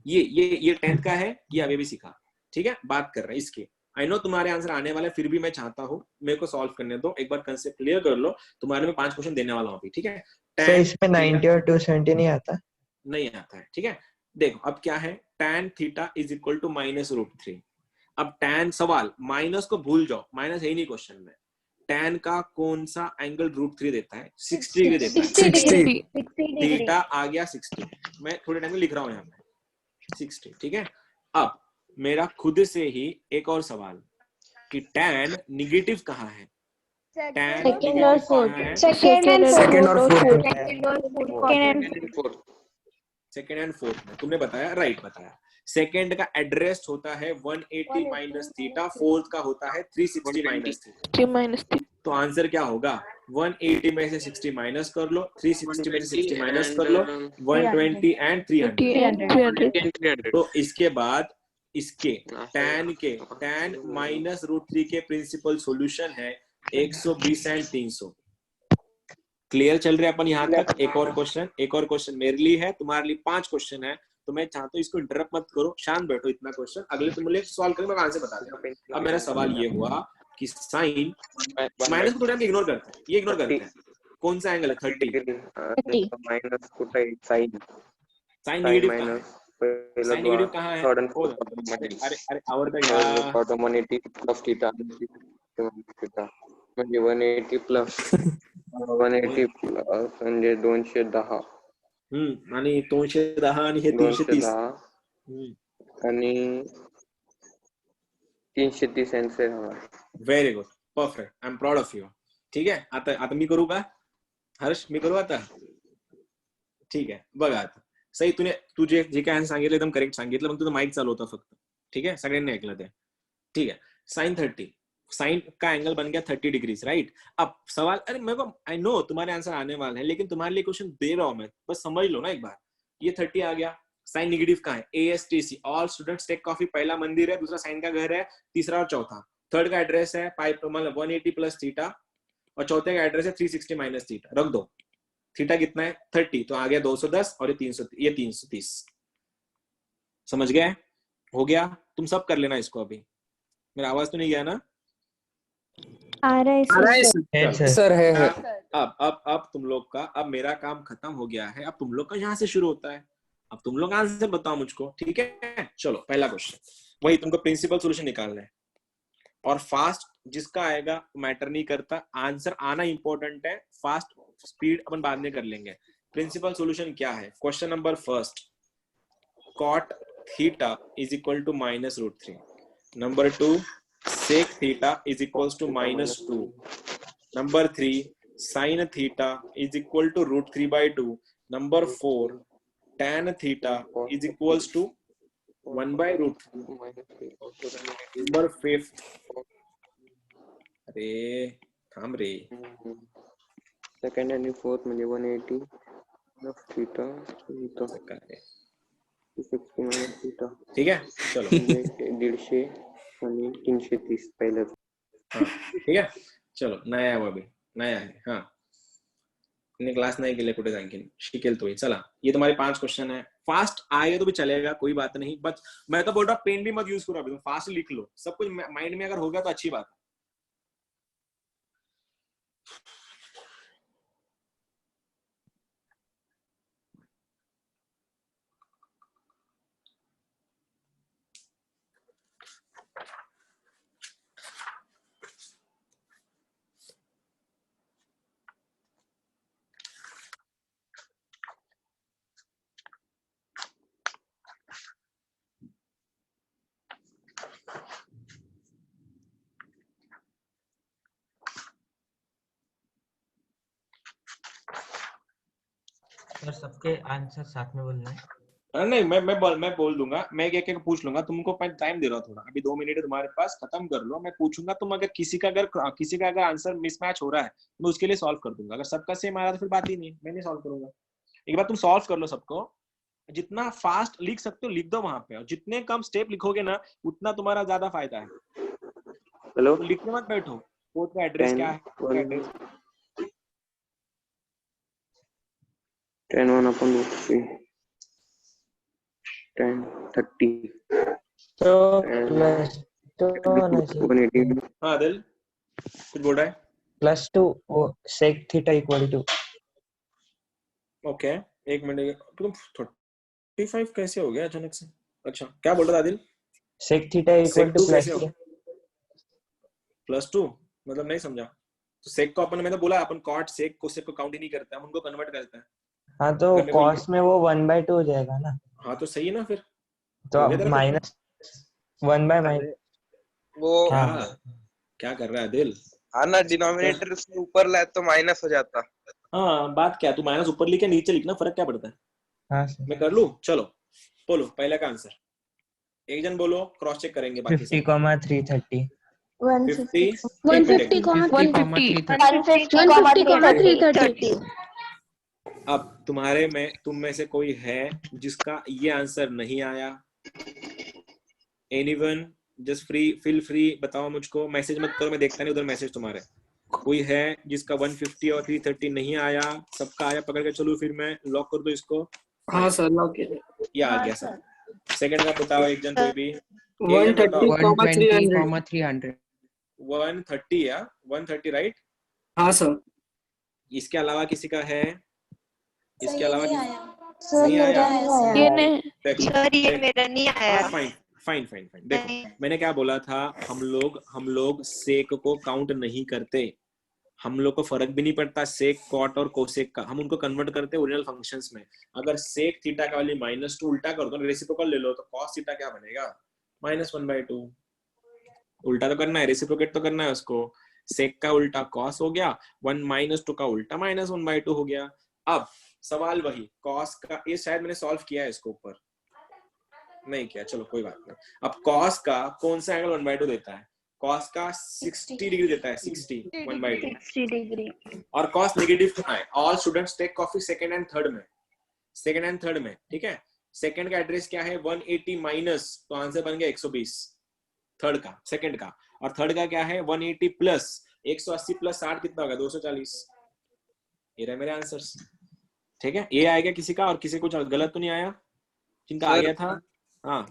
ये 10th का है, ये अभी भी सीखा, ठीक है. बात कर रहे हैं इसकी. आई नो तुम्हारे आंसर आने वाला है, फिर भी मैं चाहता हूँ मेरे को सॉल्व करने दो. एक बार कंसेप्ट क्लियर कर लो. तुम्हारे में 5 क्वेश्चन देने वाला हूँ अभी, ठीक है. तो इसमें 90 और 270 नहीं आता? नहीं आता है, ठीक है. देखो अब क्या है, tan theta is equal to -√3. अब tan, सवाल माइनस को भूल जाओ, माइनस है ही नहीं क्वेश्चन में. tan का कौन सा एंगल √3 देता है? 60 डिग्री देता है. 60. थीटा आ गया 60. मैं थोड़े टाइम में लिख रहा हूँ यहाँ पे 60, ठीक है. अब मेरा खुद से ही एक और सवाल कि tan निगेटिव कहाँ है? tan Second और fourth. है Second and Second और fourth. fourth. Second और fourth. सेकेंड एंड फोर्थ में तुमने बताया राइट बताया। सेकेंड का एड्रेस होता है 180 माइनस थीटा, फोर्थ का होता है 360 माइनस थीटा। 3 minus 3. तो आंसर क्या होगा? 180 में से 60 माइनस कर लो, 360 में से 60 माइनस कर लो, 120 एंड 300। 300. तो इसके बाद इसके tan माइनस √3 के प्रिंसिपल सॉल्यूशन है 120 एंड 300। क्लियर चल रहे हैं अपन यहाँ तक? एक और क्वेश्चन मेरे लिए है, तुम्हारे लिए 5 क्वेश्चन है, तो मैं चाहता हूँ इसको इंटरप्ट मत करो, शांत बैठो। इतना क्वेश्चन अगले तुम लोग सॉल्व करेंगे, मैं आंसर बता दूंगा। अब मेरा सवाल ये हुआ कि साइन माइनस को थोड़ा इग्नोर करते हैं, ये इग्नोर करते हैं। कौन सा एंगल है? 30 माइनस कुठे आहे? साइन साइन नेगेटिव कहाँ है? अरे आवडतं का? 180 प्लस थीटा म्हणजे 180 प्लस 180 प्लस म्हणजे 210 आणि 210 आणि हे 330 आणि 330 आन्सर हवा। Very good, perfect, I am proud of you. ठीक आहे, आता मी करू का हर्ष? मी करू आता? ठीक आहे, बघा आता सही तू जे काय आन्सर सांगितलं एकदम करेक्ट सांगितलं, पण तुझं माईक चालू होतं फक्त। ठीक है, सगळ्यांनी ऐकलं ते। ठीक है, साइन 30, साइन का एंगल बन गया 30 डिग्रीज, राइट। अब सवाल, अरे मेरे को आई नो तुम्हारे आंसर आने वाले हैं, लेकिन तुम्हारे लिए क्वेश्चन दे रहा हूं मैं, बस समझ लो ना एक बार। ये 30 आ गया, साइन नेगेटिव कहाँ है? ASTC, all students take coffee. पहला मंदिर है, दूसरा साइन का घर है, तीसरा और चौथा, थर्ड का एड्रेस है पाइप मतलब 180 प्लस थीटा, और चौथे का एड्रेस है 360 माइनस थीटा। रख दो, थीटा कितना है? 30, तो आ गया 210 और ये 330। समझ गए? हो गया? तुम सब कर लेना इसको। अभी मेरा आवाज तो नहीं गया ना? आ रहा है सर है। अब तुम लोग का, अब मेरा काम खत्म हो गया है, अब तुम लोग का यहाँ से शुरू होता है। अब तुम लोग आंसर बताओ मुझको, ठीक है? चलो पहला क्वेश्चन, वही तुमको प्रिंसिपल सॉल्यूशन निकालना है, और फास्ट जिसका आएगा मैटर नहीं करता, आंसर आना इंपॉर्टेंट है। फास्ट स्पीड अपन बाद में कर लेंगे। प्रिंसिपल सॉल्यूशन क्या है? Question number first, cot theta is equal to minus √3. Number 2, sec theta is equals to minus 2. Number 3, sin theta is equal to √3 by 2. Number 4, tan theta is equals to 1 by √3. Number 5, अरे थांब रे, second आणि fourth म्हणजे 180 plus theta ठीक है? चलो 150 आणि 330 पहिलं। हाँ ठीक है, चलो नया है, वो अभी नया है। हाँ, क्लास नाही केले कुठे आणखीन शिकेल तो। चला, ये तुम्हारे 5 क्वेश्चन है। फास्ट आएगा तो भी चलेगा, कोई बात नहीं, बट मैं तो बोल रहा हूँ पेन भी मत यूज करो, अभी तुम फास्ट लिख लो, सब कुछ माइंड में अगर होगा तो अच्छी बात है। सर सबके आंसर साथ में बोलना है? नहीं, मैं बोल दूंगा, मैं एक एक पूछ लूंगा, तुमको टाइम दे रहा हूँ थोड़ा, अभी 2 मिनट है तुम्हारे पास, खत्म कर लो, मैं पूछूंगा। तुम अगर किसी का अगर आंसर मिसमैच हो रहा है, मैं उसके लिए सॉल्व कर दूंगा। अगर सबका सेम आ रहा है तो फिर बात ही नहीं, मैं नहीं सॉल्व करूंगा। एक बार तुम सॉल्व कर लो सबको, जितना फास्ट लिख सकते हो लिख दो वहां पे, और जितने कम स्टेप लिखोगे ना उतना तुम्हारा ज्यादा फायदा है। हेलो, तो लिखने मत बैठो, कोर्ट का एड्रेस क्या है? 10 अपन 10 30 तो प्लस तो होना चाहिए। 180 हाँ दिल कुछ बोल रहा है? +2 sec theta equal to। Okay, एक मिनट, तुम 35 कैसे हो गया अचानक से? अच्छा, क्या बोल रहा था दिल? sec theta equal to +2 +2 मतलब नहीं समझा। तो सेक को अपन, मैंने बोला अपन कॉट सेक को काउंट ही नहीं करते, हम उनको कन्वर्ट करते हैं। हाँ तो cos में वो 1/2 हो जाएगा ना। हाँ तो सही है ना, फिर तो माइनस 1/-, वो क्या कर रहा है दिल? हाँ ना, डिनोमिनेटर से ऊपर लाए तो माइनस हो जाता। हाँ बात क्या, तू माइनस ऊपर लिखे नीचे लिखना, फर्क क्या पड़ता है? हाँ सर। मैं कर लूं? चलो बोलो पहले का आंसर, एक जन बोलो, क्रॉस चेक करेंगे बाकी 50, 330. 50 150, 330. अब तुम्हारे में, तुम में से कोई है जिसका ये आंसर नहीं आया? एनीवन? जस्ट फील फ्री, बताओ मुझको, मैसेज मत करो, मैं देखता नहीं उधर मैसेज तुम्हारे। कोई है जिसका 150 और 330 नहीं आया? सबका आया, पकड़ के चलो, फिर मैं लॉक कर दो इसको। हाँ सर, लॉक कीजिए। ये आ गया सर। सेकंड का बताओ एक जन, कोई भी। 130, 300 130 या 130 राइट? हाँ सर। इसके अलावा किसी का है? इसके अलावा नहीं मेरा आया? ये नहीं देखो, सर ये मेरा नहीं आया। Fine fine fine fine. देखो मैंने क्या बोला था, हम लोग सेक को काउंट नहीं करते, हम लोग को फर्क भी नहीं पड़ता सेक, कॉट और कोसेक का, हम उनको कन्वर्ट करते हैं ओरिजिनल फंक्शंस में। अगर सेक थीटा का वाली -2 उल्टा कर दो, रेसिप्रोकल ले लो, तो कॉस थीटा क्या बनेगा? -1/2। उल्टा तो करना है, रेसिप्रोकेट तो करना है उसको। सेक का उल्टा कॉस हो गया, 1 - 2 का उल्टा -1/2 हो गया। अब सवाल वही, कॉस का, ये शायद मैंने सॉल्व किया है इसको, ऊपर नहीं किया, चलो कोई बात नहीं। अब कॉस का कौन सा एंगल 1/2 देता है? कॉस का 60 डिग्री देता है, 60 1/2। 60 डिग्री। और कॉस नेगेटिव क्यों है? All students take coffee second and third में, सेकंड एंड थर्ड में, ठीक है। सेकंड का एड्रेस क्या है? 180 माइनस, तो आंसर बन गया 120 थर्ड का, सेकंड का। और थर्ड का क्या है? 180 प्लस 180 प्लस 60 कितना होगा? 240। ये रहे मेरे आंसर्स, ठीक है। ये आएगा किसी का, और किसी कुछ गलत तो नहीं आया जिनका आ गया था? हाँ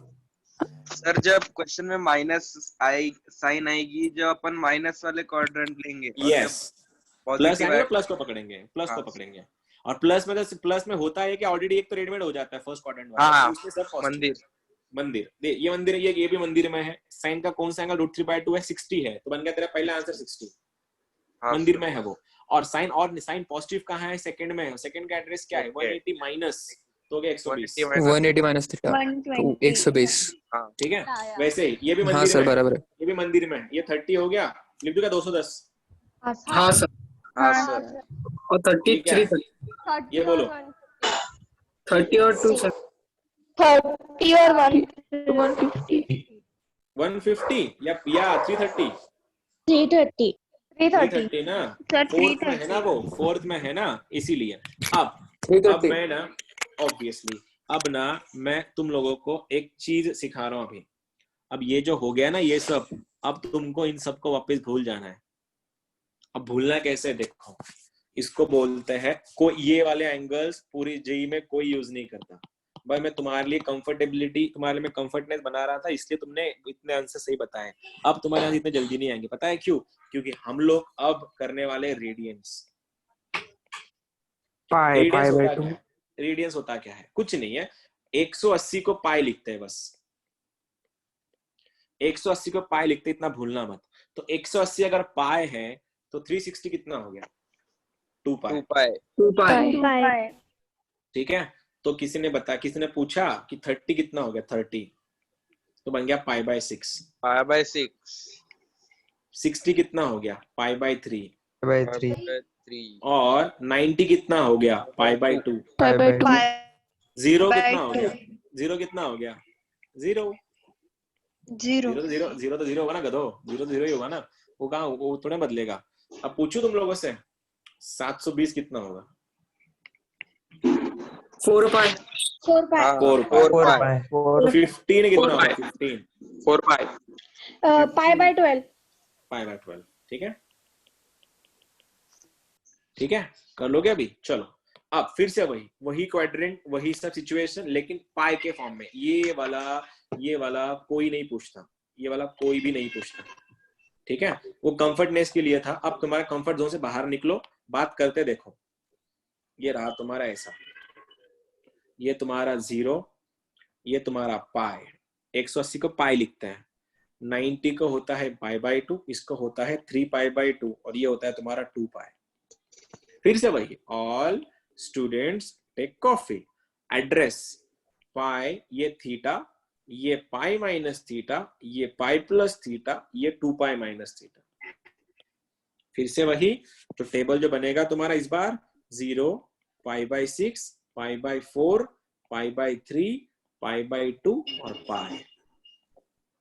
सर, जब क्वेश्चन में माइनस आई साइन आएगी, जब अपन माइनस वाले क्वाड्रेंट लेंगे, यस, प्लस पॉजिटिव आएगा, प्लस को पकड़ेंगे, प्लस को पकड़ेंगे। और प्लस में तो, प्लस में होता है कि ऑलरेडी एक तो रेडीमेड हो जाता है फर्स्ट क्वाड्रेंट वाला, हाँ, उसमें सब पॉजिटिव। मंदिर, मंदिर, ये मंदिर है, ये भी मंदिर में है। साइन का कौन सा एंगल? √3/2 है, 60 है, तो बन गया तेरा पहला आंसर 60। हाँ, मंदिर में है वो। और साइन पॉजिटिव कहाँ है? सेकंड में है। सेकंड का एड्रेस क्या है? 180 माइनस, तो हो गया 120। 180 माइनस थीटा 120। ठीक है, वैसे ही ये भी हाँ मंदिर सर, में, बराबर है। ये भी मंदिर में है। ये 30 हो गया, लिख दूंगा 210। हाँ सर। हाँ सर। और 33, ये बोलो 30 और 2 सर। 30 और 150। 150 या 330? 330। 330 ना, सर फोर्थ में है ना, वो फोर्थ में है ना, इसीलिए। अब मैं ना, ऑब्वियसली अब ना मैं तुम लोगों को एक चीज सिखा रहा हूँ अभी। अब ये जो हो गया ना ये सब, अब तुमको इन सबको वापस भूल जाना है। अब भूलना कैसे? देखो, इसको बोलते हैं, कोई ये वाले एंगल्स पूरी जेई में कोई यूज नहीं करता भाई। मैं तुम्हारे लिए कंफर्टेबिलिटी, तुम्हारे में कंफर्टनेस बना रहा था, इसलिए तुमने इतने आंसर सही बताए। अब तुम्हारे यहाँ इतने जल्दी नहीं आएंगे, पता है क्यों? क्योंकि हम लोग अब करने वाले रेडियंस। रेडियंस होता क्या है? कुछ नहीं है, 180 को पाई लिखते हैं बस। 180 को पाई लिखते, इतना भूलना मत। तो 180 अगर पाई है तो 360 कितना हो गया? 2 पाई। ठीक है, तो किसी ने पूछा कि 30 कितना हो गया? 30, तो बन गया π/6। π/6। 60 कितना हो गया? π/3। और और 90 कितना हो गया? π/2। 0 कितना हो गया? 0 कितना हो गया? 0 तो 0 होगा ना गधो, 0 तो 0 ही होगा ना, वो कहाँ, वो थोड़ा बदलेगा। अब पूछू तुम लोगों से, 720 कितना होगा? 4 पाई। 4 पाई। 4 पाई। 15 कितना होगा? 15 4 पाई। π/12। π/12। ठीक है, ठीक है, कर लोगे अभी? चलो अब फिर से वही क्वाड्रेंट, वही सब सिचुएशन, लेकिन पाई के फॉर्म में। ये वाला कोई नहीं पूछता, ये वाला कोई भी नहीं पूछता, ठीक है। वो कंफर्टनेस के लिए था। अब तुम्हारा कंफर्ट जोन से बाहर निकलो, बात करते देखो। ये रहा तुम्हारा ऐसा, ये तुम्हारा 0, ये तुम्हारा पाई। 180 को पाई लिखते हैं, 90 को होता है π/2, इसको होता है 3π/2, और ये होता है तुम्हारा 2 पाई। फिर से वही, all students take coffee. Address pi, ये थीटा, ये पाई माइनस थीटा, ये पाई प्लस थीटा, ये 2 पाई माइनस थीटा। फिर से वही तो टेबल जो बनेगा तुम्हारा इस बार 0, π/6, π/4, π/3, π/2 और पाई।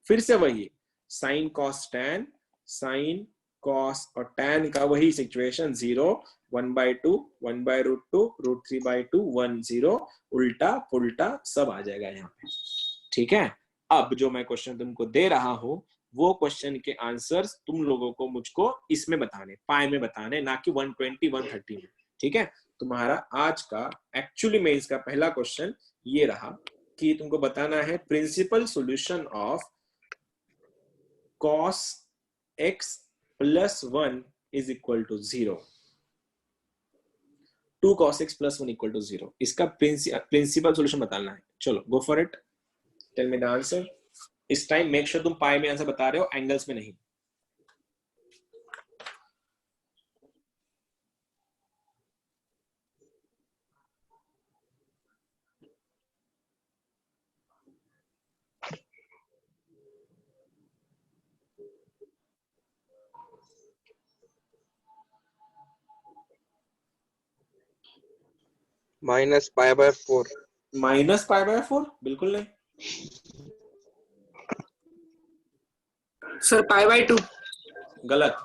फिर से वही sine cos tan, sine cos और टैन का वही सिचुएशन 0, 1/2, 1/√2, √3/2, 1, 0, उल्टा पुल्टा सब आ जाएगा यहाँ पे। ठीक है, अब जो मैं क्वेश्चन तुमको दे रहा हूं वो क्वेश्चन के आंसर्स तुम लोगों को मुझको इसमें बताने, पाई में बताने, ना कि 120, 130 में। ठीक है, तुम्हारा आज का एक्चुअली मेंस का पहला क्वेश्चन ये रहा कि तुमको बताना है principal solution of cos x plus 1 is equal to 0. 2 cos x plus 1 equal to 0. इसका प्रिंसिपल सॉल्यूशन बताना है। चलो go for it, tell me the answer. इस टाइम मेक श्योर तुम पाई में आंसर बता रहे हो, एंगल्स में नहीं। -π/4। -π/4 बिल्कुल नहीं सर π/2। गलत,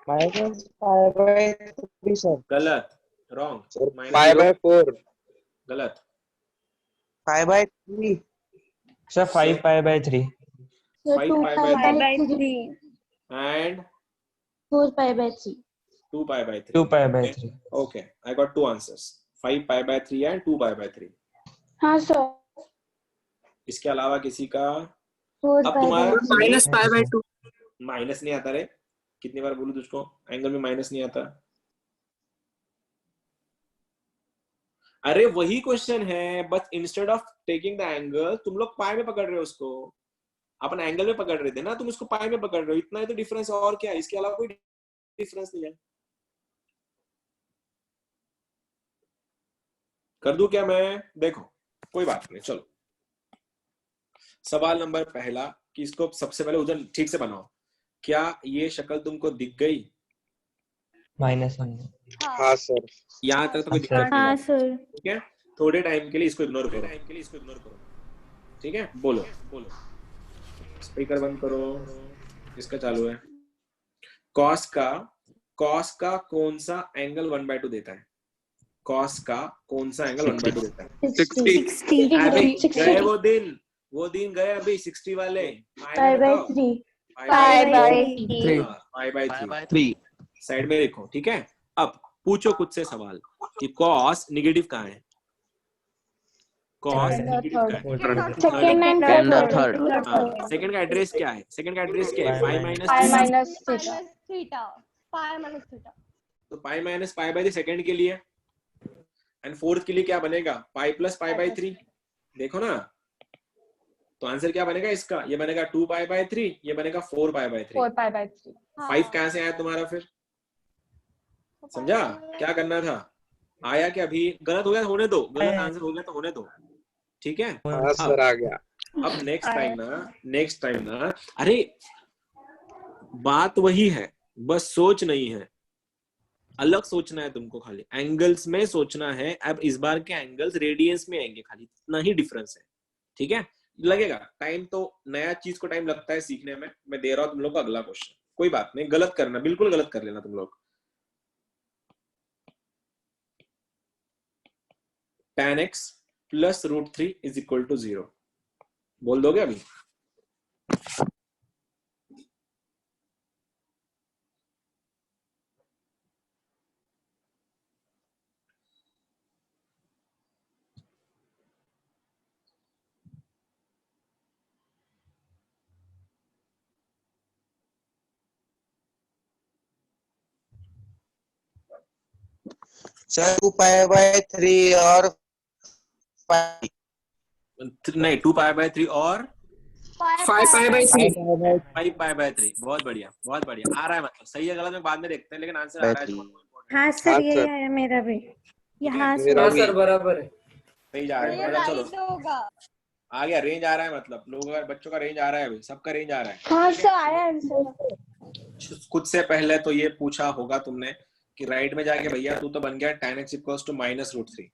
-π/3 सर। गलत, रॉन्ग, π/4। गलत, π/3। Sir 5π/3 5π/3 and 4π/3 2π/3. 2π/3 Okay, I got two answers, 5π/3 and 2π/3. हाँ सर इसके अलावा किसी का? 4π/3 तुम्हारा -π/2। माइनस नहीं आता रे, कितनी बार बोलूं तुझको, एंगल में माइनस नहीं आता। अरे वही क्वेश्चन है, बस instead of taking the angle तुम लोग पाई में पकड़ रहे हो उसको, अपन एंगल में पकड़ रहे थे ना, तुम उसको पाई में पकड़ रहे हो, इतना ही तो डिफरेंस, और क्या है, इसके अलावा कोई डिफरेंस नहीं है। कर दूं क्या मैं? देखो कोई बात नहीं, चलो सवाल नंबर पहला कि इसको सबसे पहले उधर ठीक से बनाओ। क्या ये शक्ल तुमको दिख गई? -1 हाँ सर। यहाँ तक तो कोई दिक्कत नहीं हाँ है, सर ठीक है। थोड़े टाइम के लिए इसको इग्नोर करो, ठीक है। बोलो बोलो, स्पीकर बंद करो, इसका चालू है। कॉस का कौन सा एंगल 1/2 देता है? कॉस का कौन सा एंगल 1/2 देता है? 60 अभी 60 गए वो दिन गए अभी 60 वाले। π/3 π/3 साइड में देखो, ठीक है। अब पूछो खुद से सवाल कि कॉस निगेटिव कहाँ है? कॉस निगेटिव कहाँ है? Second and third. सेकंड का एड्रेस क्या है? सेकंड का एड्रेस क्या है? π तो पाई माइनस π/3 सेकंड के लिए, एंड फोर्थ के लिए क्या बनेगा? Pi plus π/3। देखो ना, तो आंसर क्या बनेगा इसका? ये बनेगा 2π/3, ये बनेगा 4π/3। 5 कहां से आया तुम्हारा फिर? समझा क्या करना था? आया क्या? अभी गलत हो गया होने दो, गलत आंसर हो गया तो होने दो, ठीक है। हाँ सर आ गया। अब नेक्स्ट टाइम ना, अरे बात वही है, बस सोच नहीं है, अलग सोचना है तुमको, खाली एंगल्स में सोचना है। अब इस बार के एंगल्स रेडियंस में आएंगे, खाली इतना ही डिफरेंस है, ठीक है। लगेगा टाइम, तो नया चीज को टाइम लगता है सीखने में। मैं दे रहा हूं तुम लोग को अगला क्वेश्चन, कोई बात नहीं, गलत करना, बिल्कुल गलत कर लेना तुम लोग। tan x plus √3 is equal to 0 बोल दोगे अभी? सर 2π/3 और नहीं, 2π/3 और 5π/3। 5π/3। बहुत बढ़िया, बहुत बढ़िया। आ रहा है मतलब, सही है गलत में बाद में देखते हैं, लेकिन आंसर आ रहा है। हाँ सर ये है मेरा भी यहाँ सर बराबर है। सही जा रहा है, चलो आ गया, रेंज आ रहा है, मतलब लोगों का, बच्चों का रेंज आ रहा है, अभी सबका रेंज आ रहा है। हाँ सर आया आंसर। खुद से पहले तो ये पूछा होगा तुमने कि राइट में जाके भैया तू तो बन गया tan x इक्वल्स टू -√3।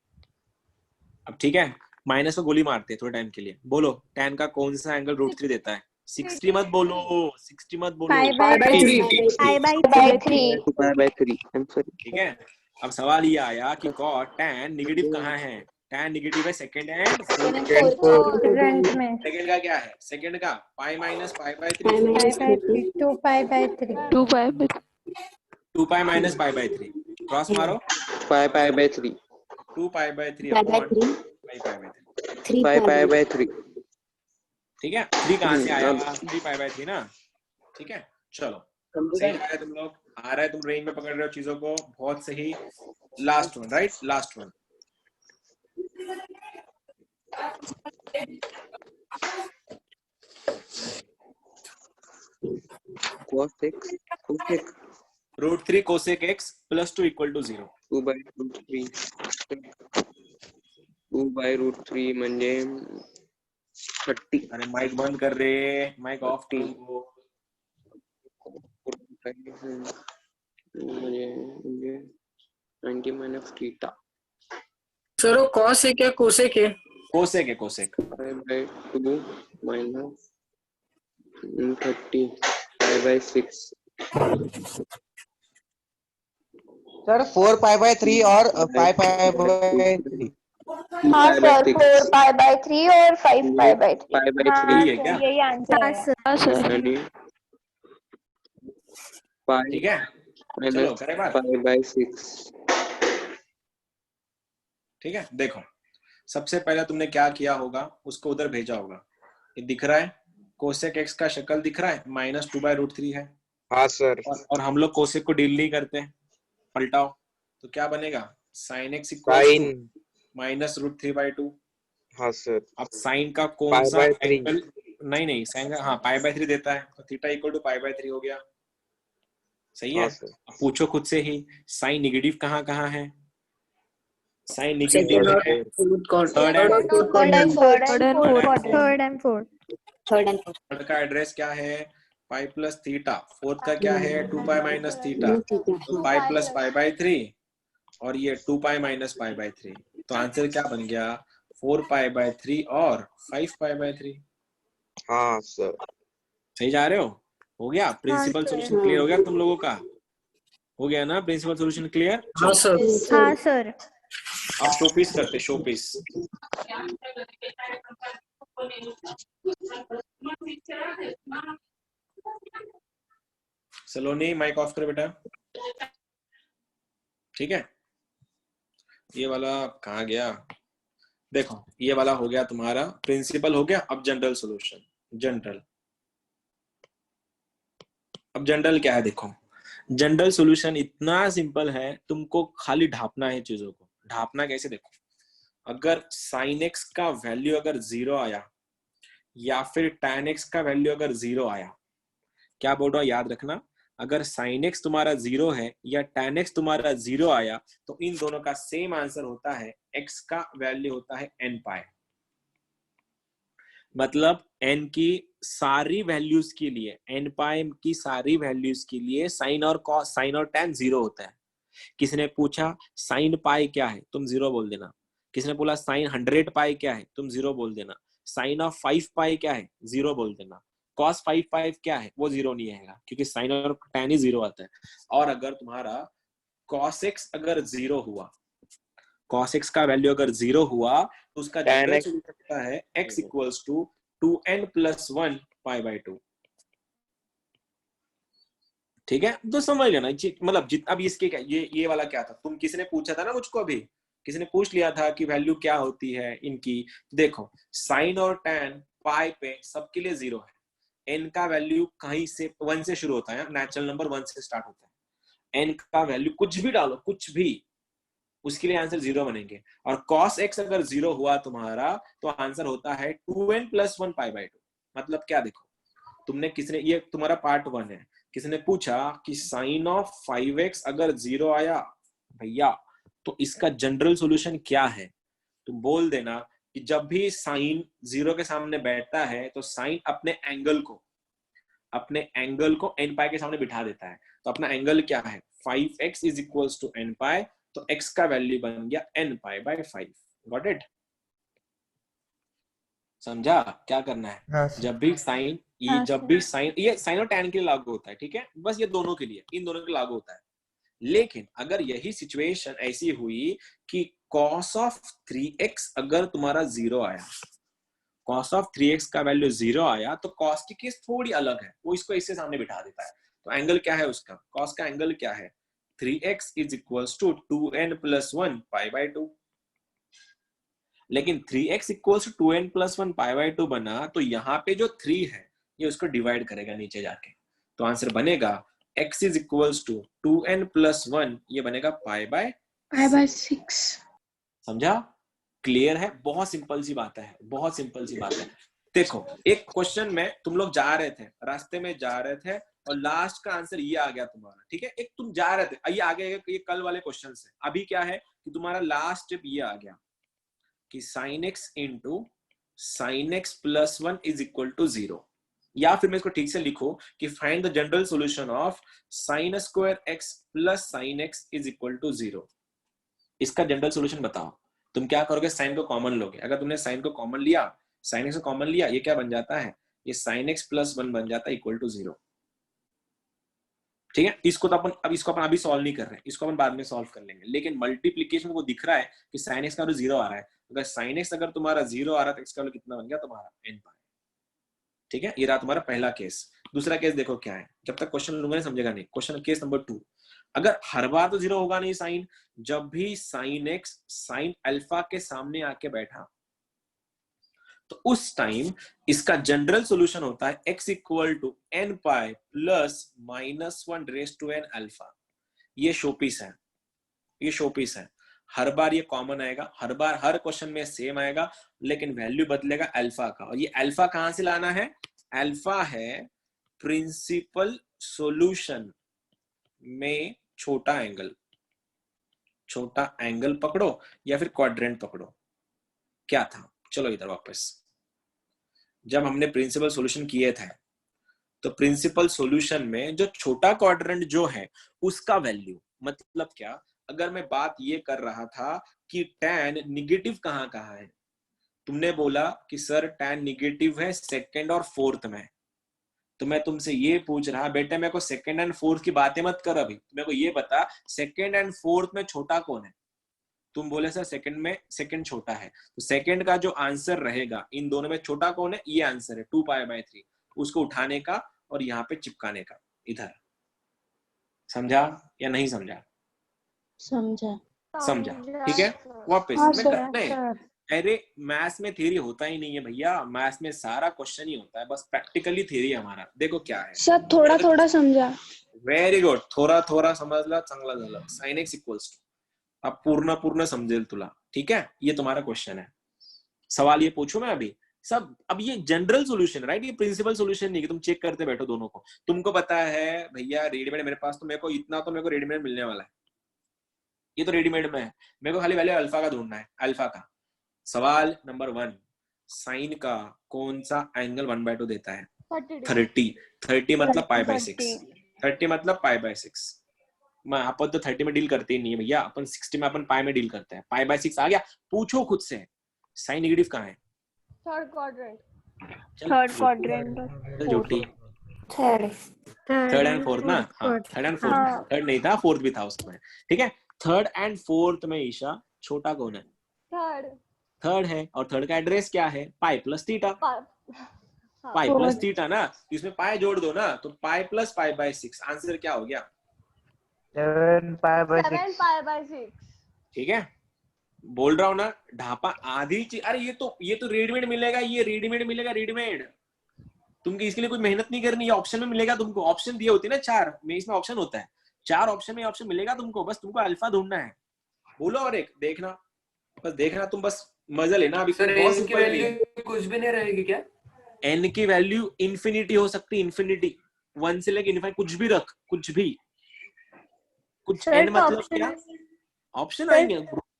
अब ठीक है, माइनस को गोली मारते हैं थोड़े टाइम के लिए। बोलो tan का कौन सा एंगल √3 देता है? 60 मत बोलो, 60 मत बोलो, pi by by 3. Pi by three. 2π/3 answer. ठीक है। अब सवाल ये आया कि tan नेगेटिव कहाँ है? tan नेगेटिव है सेकंड एंड फोर्थ। क्वाड्रेंट में सेकंड का क्या है? सेकंड का pi minus pi by 3, pi bye 3 2 pi by 3 2 pi minus pi by 3, cross मारो, π/3 2 pi by 3 upon pi by 3। 5π/3 ठीक है, 3 कहाँ से आया? 3 पाई बाय 3 ना। ठीक है, चलो सही आ रहा है तुम लोग, आ रहा है, तुम रेंज में पकड़ रहे हो चीजों को, बहुत सही। Last one, right, last one. cos √3 cosec x plus 2 equal to 0। 2/√3 म्हणजे 30। अरे माइक बंद कर रे, माइक ऑफ कर वो। म्हणजे 90 minus theta सर वो cos है क्या cosec है? कोसेक है, कोसेक। 5/2 minus 30 5/6। सर 4π/3 और 5π/3। हाँ सर 4π/3 और 5π/3। 5/3 यही है क्या? यही आंसर हाँ है। सर। आणि pi ठीक है, चलो minus करे बात। 5/6। ठीक है, देखो सबसे पहले तुमने क्या किया होगा, उसको उधर भेजा होगा। ये दिख रहा है, कोसेक एक्स का शक्ल दिख रहा है, -2/√3 है। हाँ सर। और हम लोग कोसेक को डील नहीं करते, पलटाओ तो क्या बनेगा? sin x equal sine. -√3/2। हाँ सर। अब साइन का कौन सा π/3 एंगल? नहीं साइन का, हाँ π/3 देता है, तो थीटा इक्वल टू π/3 हो गया। सही है। हाँ सर। अब पूछो खुद से ही, साइन नेगेटिव कहाँ कहाँ है? साइन Second नेगेटिव और है third and fourth quadrant। Third and fourth. Third का एड्रेस क्या है? Pi plus theta. फोर्थ का क्या है? 2π माइनस थीटा, तो पाई प्लस π/3, और ये 2π माइनस π/3। तो आंसर क्या बन गया? 4π/3 और 5π/3। हाँ सर। सही जा रहे हो? हो गया? Principal sir. सॉल्यूशन क्लियर हो गया तुम लोगों का? हो गया ना प्रिंसिपल सॉल्यूशन क्लियर? हाँ सर। हाँ सर। अब शोपीस करते, शोपीस। सलोनी माइक ऑफ कर बेटा। ठीक है, ये वाला कहाँ गया? देखो ये वाला हो गया तुम्हारा, प्रिंसिपल हो गया। अब जनरल सॉल्यूशन। जनरल, अब जनरल क्या है? देखो जनरल सॉल्यूशन इतना सिंपल है, तुमको खाली ढापना है चीजों को। ढापना कैसे? देखो अगर sin x का वैल्यू अगर 0 आया, या फिर tan x का वैल्यू अगर 0 आया, क्या बोल रहा हूं याद रखना, अगर sin x तुम्हारा 0 है या tan x तुम्हारा 0 आया, तो इन दोनों का सेम आंसर होता है, x का वैल्यू होता है n पाई। मतलब n की सारी वैल्यूज के लिए, n पाई की सारी वैल्यूज के लिए साइन और कॉस, साइन और tan 0 होता है। किसी ने पूछा साइन पाई क्या है, तुम 0 बोल देना। किसी ने बोला साइन 100 पाई क्या है, तुम 0 बोल देना। साइन ऑफ 5 पाई क्या है, 0 बोल देना। cos 5 पाई क्या है, वो 0 नहीं आएगा, क्योंकि साइन और tan ही 0 आता है। और अगर तुम्हारा cos x अगर 0 हुआ, cos x का वैल्यू अगर 0 हुआ, तो उसका जनरल सॉल्यूशन होता है x इक्वल्स टू 2n + 1 π/2। ठीक है, तो समझ लेना। मतलब अब इसके क्या, ये वाला क्या था? तुम किसी ने पूछा था ना मुझको, अभी किसी ने पूछ लिया था कि वैल्यू क्या होती है इनकी। देखो साइन और tan पाई पे सबके लिए 0 है। n का वैल्यू कहीं से 1 से शुरू होता है, नेचुरल नंबर 1 से स्टार्ट होता है। n का वैल्यू कुछ भी डालो, कुछ भी, उसके लिए आंसर 0 बनेंगे। और cos x अगर 0 हुआ तुम्हारा, तो आंसर होता है 2n + 1 π/2। मतलब क्या? देखो तुमने किसी ने, ये तुम्हारा पार्ट 1 है, किसी ने पूछा कि साइन ऑफ 5x अगर 0 आया भैया, तो इसका जनरल सॉल्यूशन क्या है? तुम बोल देना कि जब भी साइन 0 के सामने बैठता है, तो साइन अपने एंगल को, अपने एंगल को n पाई के सामने बिठा देता है। तो अपना एंगल क्या है 5x is equals to n pi, तो x का वैल्यू बन गया n pi by 5। Got it? समझा क्या करना है? हाँ सर। जब भी साइन ये साइन और टैन के लिए लागू होता है, ठीक है, बस ये दोनों के लिए, इन दोनों के लिए लागू होता है। लेकिन अगर यही सिचुएशन ऐसी हुई कि cos ऑफ 3x अगर तुम्हारा 0 आया, cos ऑफ 3x का वैल्यू 0 आया, तो cos की केस थोड़ी अलग है, वो इसको इससे सामने बिठा देता है। तो एंगल क्या है उसका, cos का एंगल क्या है 3x is equals to 2n plus 1 pi by 2। लेकिन 3x equals to 2n plus 1 pi by 2 बना, तो यहाँ पे जो 3 है ये उसको डिवाइड करेगा नीचे जाके, तो आंसर बनेगा x is equals to 2n plus 1, ये बनेगा पाई बाय 6। समझा? क्लियर है? बहुत सिंपल सी बात है, बहुत सिंपल सी बात है। देखो एक क्वेश्चन में तुम लोग जा रहे थे, रास्ते में जा रहे थे और लास्ट का आंसर ये आ गया तुम्हारा, ठीक है, एक तुम जा रहे थे, ये आ गया, ये कल वाले क्वेश्चन से। अभी क्या है कि तुम्हारा लास्ट स्टेप ये आ गया कि sin x into sin x plus 1 is equal to 0, या फिर मैं इसको ठीक से लिखो कि find the general solution of sin square x plus sin x is equal to 0। इसका जनरल सॉल्यूशन बताओ। तुम क्या करोगे, साइन को कॉमन लोगे। अगर तुमने साइन को कॉमन लिया, साइन एक्स को कॉमन लिया, ये क्या बन जाता है, ये sin x प्लस 1 बन जाता है इक्वल टू 0। ठीक है, इसको तो अपन अभी सॉल्व नहीं कर रहे हैं, इसको अपन बाद में सॉल्व कर लेंगे। लेकिन मल्टीप्लीकेशन को दिख रहा है कि sin x का वैल्यू 0 आ रहा है। अगर sin x अगर तुम्हारा 0 आ रहा है तो x का वैल्यू कितना बन गया तुम्हारा n पाई। ठीक है, ये रहा तुम्हारा पहला केस। दूसरा केस देखो क्या है, जब तक क्वेश्चन लूंगा नहीं समझेगा नहीं। क्वेश्चन केस नंबर 2, अगर हर बार तो 0 होगा नहीं साइन, जब भी sin x sin अल्फा के सामने आके बैठा तो उस टाइम इसका जनरल सॉल्यूशन होता है x equal to n pi plus -1 raise to n alpha. ये शोपीस है, ये शोपीस है। हर बार ये कॉमन आएगा, हर बार हर क्वेश्चन में सेम आएगा, लेकिन वैल्यू बदलेगा अल्फा का। और ये अल्फा कहां से लाना है, अल्फा है प्रिंसिपल सॉल्यूशन में छोटा एंगल पकड़ो या फिर क्वाड्रेंट पकड़ो। क्या था, चलो इधर वापस। जब हमने प्रिंसिपल सॉल्यूशन किए थे तो प्रिंसिपल सॉल्यूशन में जो छोटा क्वाड्रेंट जो है उसका वैल्यू, मतलब क्या, अगर मैं बात ये कर रहा था कि tan निगेटिव कहां कहां है, तुमने बोला कि सर tan निगेटिव है सेकंड और फोर्थ में, तो मैं तुमसे ये पूछ रहा बेटा मेरे को सेकंड एंड फोर्थ की बातें मत कर, अभी मेरे को ये बता सेकंड एंड फोर्थ में छोटा कौन है। तुम बोले सर सेकंड में सेकंड छोटा है, तो सेकंड का जो आंसर रहेगा इन दोनों में छोटा कौन है, ये आंसर है 2 पाई बाय 3। उसको उठाने का और यहाँ पे चिपकाने का इधर। समझा या नहीं समझा? समझा, ठीक है। वापस मैं करते हैं। अरे मैथ्स में थ्योरी होता ही नहीं है भैया, मैथ्स में सारा क्वेश्चन ही होता है, बस प्रैक्टिकली थ्योरी हमारा। देखो क्या है सर, थोड़ा थोड़ा समझा। व्हेरी गुड, थोड़ा थोड़ा समजला, चांगला झालं। sin x इक्वल्स टू, अब पूर्ण समजेल तुला, ठीक है। ये तुम्हारा क्वेश्चन है। सवाल ये पूछूं मैं अभी सब, अब ये जनरल सॉल्यूशन राइट, ये प्रिंसिपल सॉल्यूशन नहीं कि तुम चेक करते बैठो दोनों को। तुमको पता है भैया रेडीमेड मेरे पास, तो मेरे को इतना तो मेरे को रेडीमेड मिलने वाला है, ये तो रेडीमेड में है। मेरे को खाली वैल्यू अल्फा का ढूंढना है, अल्फा का। सवाल नंबर 1, साइन का कौन सा एंगल 1/2 देता है? 30 मतलब पाई बाय 6। 30 मतलब पाई बाय 6। मैं अपन तो 30 में डील करते ही नहीं है भैया, अपन 60 में अपन पाई में डील करते हैं। पाई बाय 6 आ गया, पूछो खुद से साइन नेगेटिव कहाँ है? थर्ड क्वाड्रेंट जोटी थर्ड एंड फोर्थ ना, हाँ थर्ड एंड फोर्थ, थर्ड नहीं था फोर्थ भी था उसमें, ठीक है। थर्ड एंड फोर्थ में ईशा छोटा कौन है? थर्ड है, और थर्ड का एड्रेस क्या है? Pi plus theta. Pi plus theta ना, इसमें पाई जोड़ दो ना, तो pi plus pi by 6। Answer क्या हो गया? 7 पाई बाय 6। ठीक है, बोल रहा हूं ना, ढापा आधी चीज। अरे ये तो रेडीमेड मिलेगा, ये रेडीमेड मिलेगा, रेडीमेड। तुमको इसके लिए कोई मेहनत नहीं करनी, ये ऑप्शन में मिलेगा तुमको। ऑप्शन दिए होते ना 4 में, इसमें ऑप्शन होता है 4 ऑप्शन में, ऑप्शन मिलेगा तुमको, बस तुमको अल्फा ढूंढना है। बोलो और एक देखना, बस देखना, तुम बस मजा लेना। अभी सर एन की वैल्यू कुछ भी नहीं रहेगी क्या? एन की वैल्यू इंफिनिटी हो सकती है, इंफिनिटी 1 से लेके इनफाइनाइट, कुछ भी रख, कुछ भी, कुछ। एन मतलब क्या? ऑप्शन आएंगे,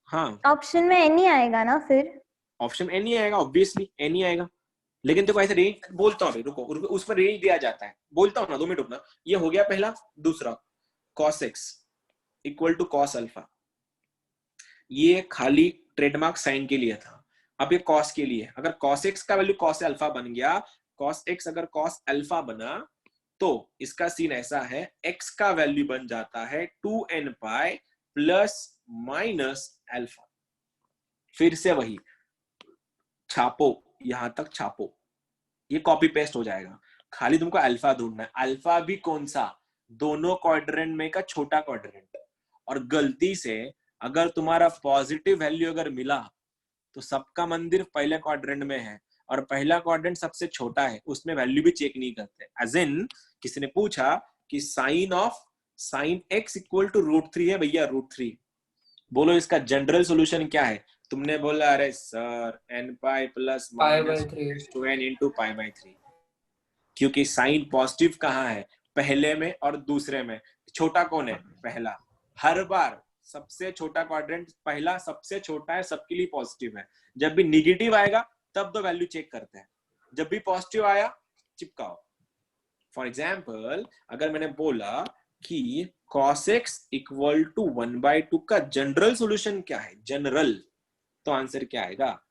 हाँ ऑप्शन में एन ही आएगा ना, फिर ऑप्शन एन ही आएगा, ऑब्वियसली एन ही आएगा। लेकिन देखो ऐसे रेंज बोलता हूँ अभी, रुको रुको, उस पर रेंज दिया जाता है, बोलता हूँ ना, 2 मिनट रुकना। ये हो गया पहला। दूसरा cos x equal to cos alpha, ये खाली ट्रेडमार्क साइन के लिए था। अब ये cos के लिए, अगर cos x का वैल्यू cos अल्फा बन गया, cos x अगर cos अल्फा बना, तो इसका सीन ऐसा है, x का वैल्यू बन जाता है 2n pi plus minus alpha. फिर से वही छापो, यहां तक छापो, ये कॉपी पेस्ट हो जाएगा। खाली तुमको अल्फा ढूंढना है। अल्फा भी कौन सा? दोनों क्वाड्रेंट में का छोटा क्वाड्रेंट। और गलती से अगर तुम्हारा पॉजिटिव वैल्यू अगर मिला, तो सबका मंदिर पहले क्वाड्रेंट में है, और पहला क्वाड्रेंट सबसे छोटा है, उसमें वैल्यू भी चेक नहीं करते। एज इन किसी ने पूछा कि साइन एक्स इक्वल टू √3 है भैया, √3। बोलो इसका जनरल सोल्यूशन क्या है? तुमने बोला अरे sir n pi plus minus 2n into pi by 3, क्योंकि साइन पॉजिटिव कहाँ है? पहले में और दूसरे में। छोटा कौन है? पहला। हर बार सबसे छोटा क्वाड्रेंट पहला सबसे छोटा है, सबके लिए पॉजिटिव है। जब भी निगेटिव आएगा तब तो वैल्यू चेक करते हैं, जब भी पॉजिटिव आया चिपकाओ। फॉर एग्जाम्पल अगर मैंने बोला कि cos x इक्वल टू 1/2 का जनरल सॉल्यूशन क्या है? जनरल, तो आंसर क्या आएगा?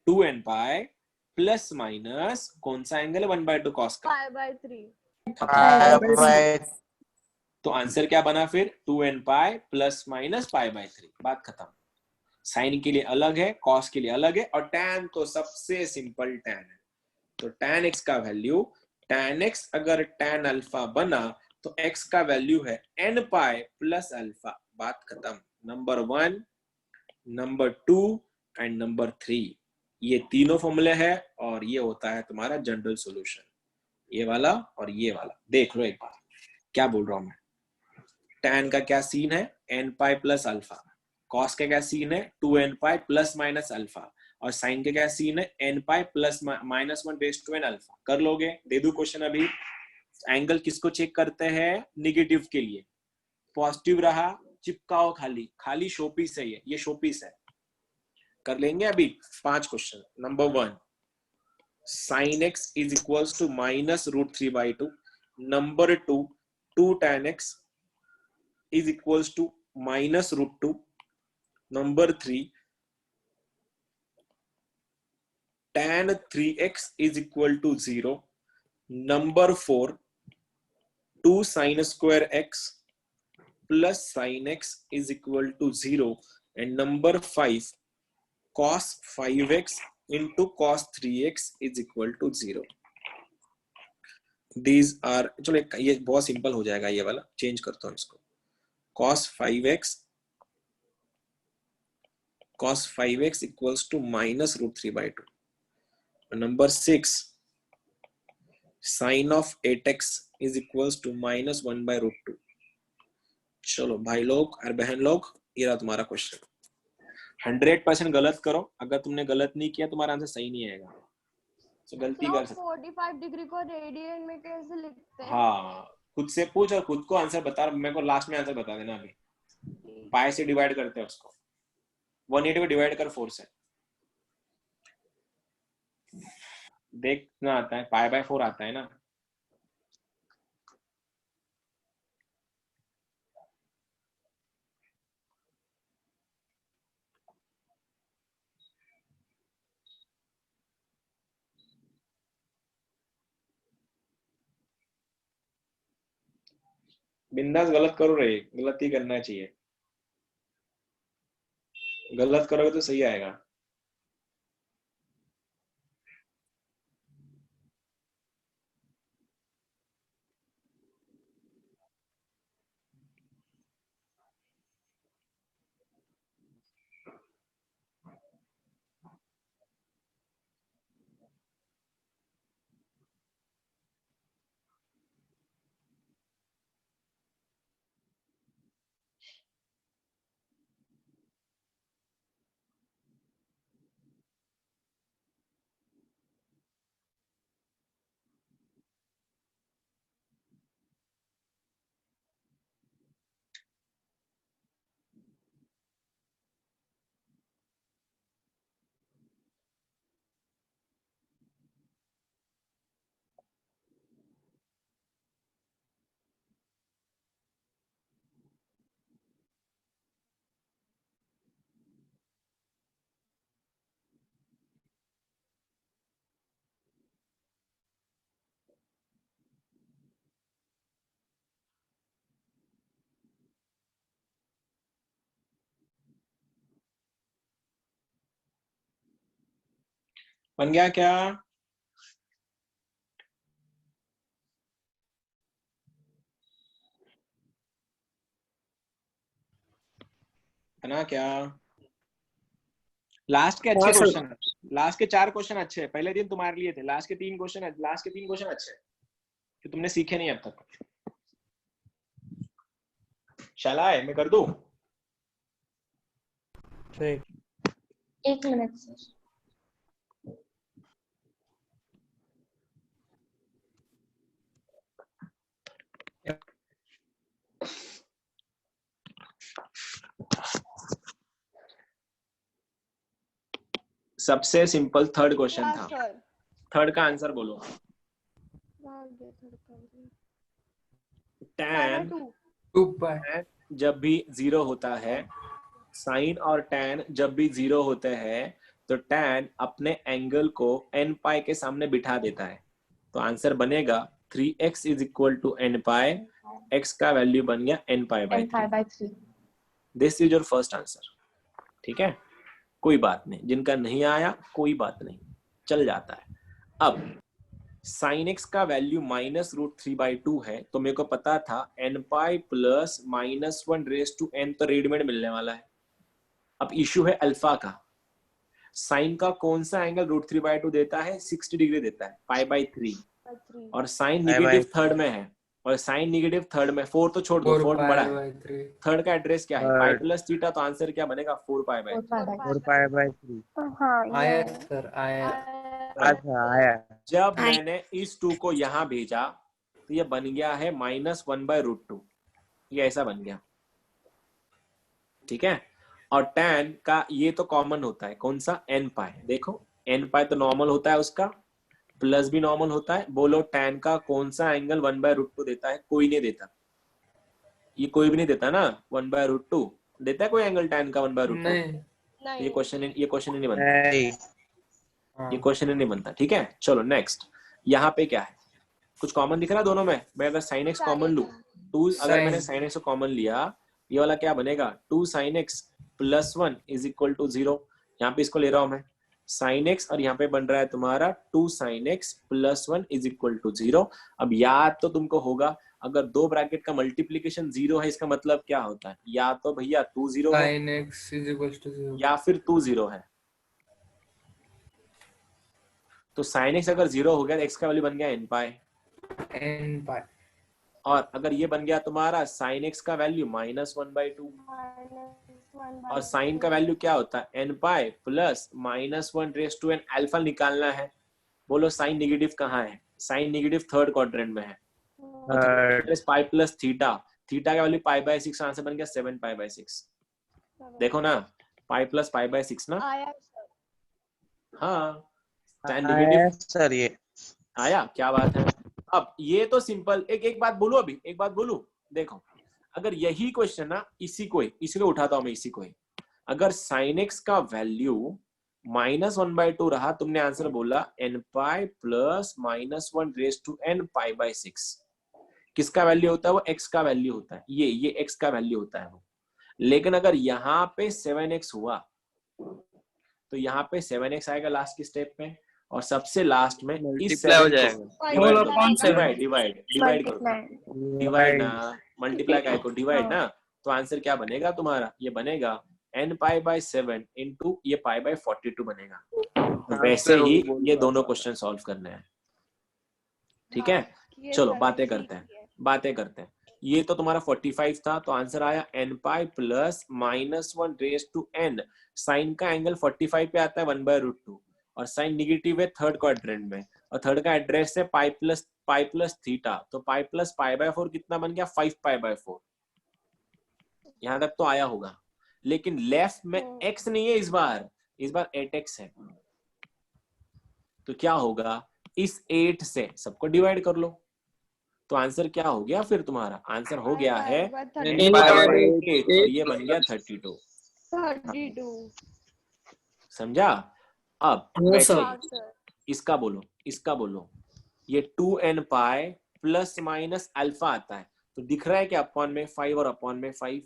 2n पाई प्लस माइनस कौन सा एंगल है 1/2 cos का? पाई तो आंसर क्या बना फिर? 2n pi plus minus pi by 3। बात खत्म। साइन के लिए अलग है, कॉस के लिए अलग है, और tan तो सबसे सिंपल tan है। तो tan x का वैल्यू, tan x अगर tan अल्फा बना तो x का वैल्यू है n पाई प्लस अल्फा। बात खत्म। नंबर 1, नंबर 2 एंड नंबर 3, ये तीनों फॉर्मूले है, और ये होता है तुम्हारा जनरल सॉल्यूशन। ये वाला और ये वाला देख लो एक बार, क्या बोल रहा हूं मैं। tan का क्या सीन है? n pi plus alpha. cos का क्या सीन है? 2n pi plus minus alpha. और sin का क्या सीन है? n pi plus minus 1 base to n alpha. कर लोगे? दे दू क्वेश्चन अभी। एंगल किसको चेक करते हैं? निगेटिव के लिए। पॉजिटिव रहा चिपकाओ, खाली खाली शोपीस है, ये शोपीस है। कर लेंगे अभी 5 question. Number 1, sin x is equals to minus √3/2। Number 2, 2 tan x is equals to minus √2. Number 3, tan 3x is equal to 0. Number 4, 2 sin square x plus sin x is equal to 0. And number 5, cos 5x into cos 3x is equal to 0. These are, चलो ये बहुत simple हो जाएगा, ये वाला change करता हूँ इसको। cos 5x equals to minus √3/2. Number 6, sin of 8x is equals to minus 1/√2. चलो भाई लोग और बहन लोग, ये रहा तुम्हारा क्वेश्चन। 100% गलत करो, अगर तुमने गलत नहीं किया तुम्हारा आंसर सही नहीं आएगा। तो गलती कर सकते। 45 डिग्री को रेडियन में कैसे लिखते हैं? हाँ, खुद से पूछ और खुद को आंसर बता। मेरे को लास्ट में आंसर बता देना। अभी पाई से डिवाइड करते हैं उसको, 180 को डिवाइड कर 4 से, देखना आता है, पाई बाय 4 आता है ना। बिंदास गलत करो रे, गलत ही करना चाहिए। गलत करोगे तो सही आएगा। बन गया क्या? बना क्या? लास्ट के अच्छे क्वेश्चन, लास्ट के 4 क्वेश्चन अच्छे, पहले दिन तुम्हारे लिए थे, लास्ट के 3 क्वेश्चन अच्छे कि तुमने सीखे नहीं अब तक। शाला मैं कर दूं? एक मिनट सर। सबसे सिंपल थर्ड क्वेश्चन था, थर्ड का आंसर बोलो। tan 2 पाई जब भी 0 होता है, साइन और tan जब भी 0 होते हैं, तो tan अपने एंगल को n पाई के सामने बिठा देता है, तो आंसर बनेगा 3x is equal to n pi, x का वैल्यू बन गया n pi by 3। This is your first answer. ठीक है, कोई बात नहीं, जिनका नहीं आया कोई बात नहीं, चल जाता है। अब sin x का वैल्यू -√3/2 है, तो मेरे को पता था n pi plus -1 raise to n तो रेडीमेड मिलने वाला है। अब इश्यू है अल्फा का। साइन का कौन सा एंगल √3/2 देता है? 60 डिग्री देता है, π/3, और साइन निगेटिव थर्ड में है, और साइन निगेटिव थर्ड में, 4 तो छोड़ दो, 4 बड़ा है। थर्ड का एड्रेस क्या है? पाई प्लस थीटा, तो आंसर क्या बनेगा? 4π/3। आया सर, आया। अच्छा आया। जब मैंने इस 2 को यहां भेजा तो ये बन गया है -1/√2, ये ऐसा बन गया। ठीक है, और tan का ये तो कॉमन होता है, कौन सा? n पाई। देखो n पाई तो नॉर्मल होता है, उसका प्लस भी नॉर्मल होता है। बोलो tan का कौन सा एंगल 1/√2 देता है? कोई नहीं देता, ये कोई भी नहीं देता ना। 1/√2 देता है कोई एंगल tan का 1/√2? नहीं, ये क्वेश्चन ही नहीं बनता, ये क्वेश्चन ही नहीं बनता। ठीक है, चलो नेक्स्ट। यहाँ पे क्या है? कुछ कॉमन दिख रहा है दोनों में? मैं अगर sin x कॉमन लूं, 2 अगर मैंने sin x को कॉमन लिया, ये वाला क्या बनेगा? 2 sin x + 1 is equal to 0। यहाँ पे इसको ले रहा हूं मैं, sin x, और यहाँ पे बन रहा है तुम्हारा 2 sin x + 1 is equal to 0। अब याद तो तुमको होगा, अगर 2 ब्रैकेट का मल्टीप्लीकेशन 0 है, इसका मतलब क्या होता है? या तो भैया 2 0 है, sin x = 0, या फिर 2 0 है। तो sin x अगर 0 हो गया तो x का वैल्यू बन गया n पाई, और अगर ये बन गया तुम्हारा sin x का वैल्यू -1/2, और sin का वैल्यू क्या होता है? n pi plus -1 raise to n। Alpha निकालना है। बोलो साइन निगेटिव कहाँ है? साइन निगेटिव थर्ड क्वाड्रेंट में है, पाई प्लस थीटा, थीटा का वैल्यू π/6, आंसर बन गया 7π/6। देखो ना, पाई प्लस π/6 ना। हाँ, साइन निगेटिव सर ये आया, क्या बात है। अब ये तो सिंपल, एक बात बोलूं, अभी एक बात बोलूं, देखो अगर यही क्वेश्चन ना, इसी को उठाता हूं मैं, इसी को ही, अगर sin x का वैल्यू -1/2 रहा, तुमने आंसर बोला n pi plus -1 raise to n π/6। किसका वैल्यू होता है वो? x का वैल्यू होता है, ये x का वैल्यू होता है वो। लेकिन अगर यहाँ पे 7x हुआ, तो यहाँ पे 7x आएगा लास्ट की स्टेप में, और सबसे लास्ट में इस 7 डिवाइड ना, मल्टीप्लाई का को डिवाइड ना, तो आंसर क्या बनेगा तुम्हारा? ये बनेगा n π/7 इंटू ये π/42 बनेगा। वैसे ही ये दोनों क्वेश्चन सॉल्व करने हैं। ठीक है, चलो बातें करते हैं। ये तो तुम्हारा 45 था, तो आंसर आया n pi plus -1 raise to n। Sine का एंगल 45 पे आता है 1/√2, और साइन निगेटिव है थर्ड क्वाड्रेंट में, और थर्ड का एड्रेस है पाई प्लस थीटा, तो पाई प्लस π/4 कितना बन गया? 5π/4। यहां तक तो आया होगा, लेकिन लेफ्ट में x नहीं है, इस बार 8x है, तो क्या होगा? इस 8 से सबको डिवाइड कर लो, तो आंसर क्या हो गया? फिर तुम्हारा आंसर हो गया है 8, और ये बन गया 32। समझा? अब इसका बोलो, ये 2n pi plus minus alpha आता है, तो दिख रहा है कि अपॉन में 5 और अपॉन में 5,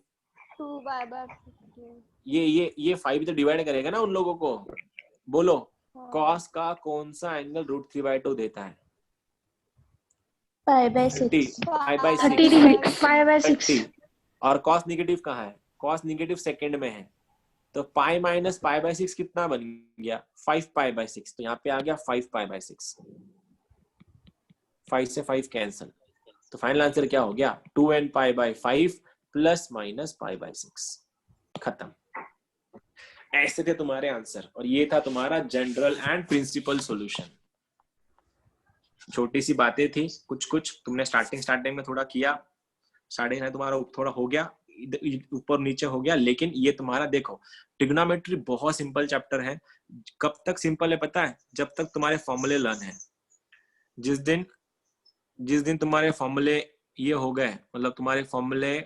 2 ये 5 तो डिवाइड करेगा ना उन लोगों को। बोलो कॉस का कौन सा एंगल √3/2 देता है? Pi by 30, six pi by 36 pi by 6 30। और कॉस निगेटिव कहाँ है? कॉस निगेटिव सेकंड में है, तो पाई माइनस पाई बाय 6 कितना बन गया? 5 पाई बाय 6। तो यहाँ पे आ गया 5 पाई बाय 6। 5 से 5 कैंसिल, तो फाइनल आंसर क्या हो गया? 2n pi by 5 plus minus pi by 6। खत्म। ऐसे थे तुम्हारे आंसर, और ये था तुम्हारा जनरल एंड प्रिंसिपल सॉल्यूशन। छोटी सी बातें थी, कुछ तुमने स्टार्टिंग में थोड़ा किया, स्टार्टिंग तुम्हारा थोड़ा हो गया, ऊपर नीचे हो गया, लेकिन ये तुम्हारा देखो ट्रिग्नोमेट्री बहुत सिंपल चैप्टर है। कब तक सिंपल है पता है? जब तक तुम्हारे फॉर्मूले लर्न है। जिस दिन तुम्हारे फॉर्मूले ये हो गए, मतलब तुम्हारे फॉर्मूले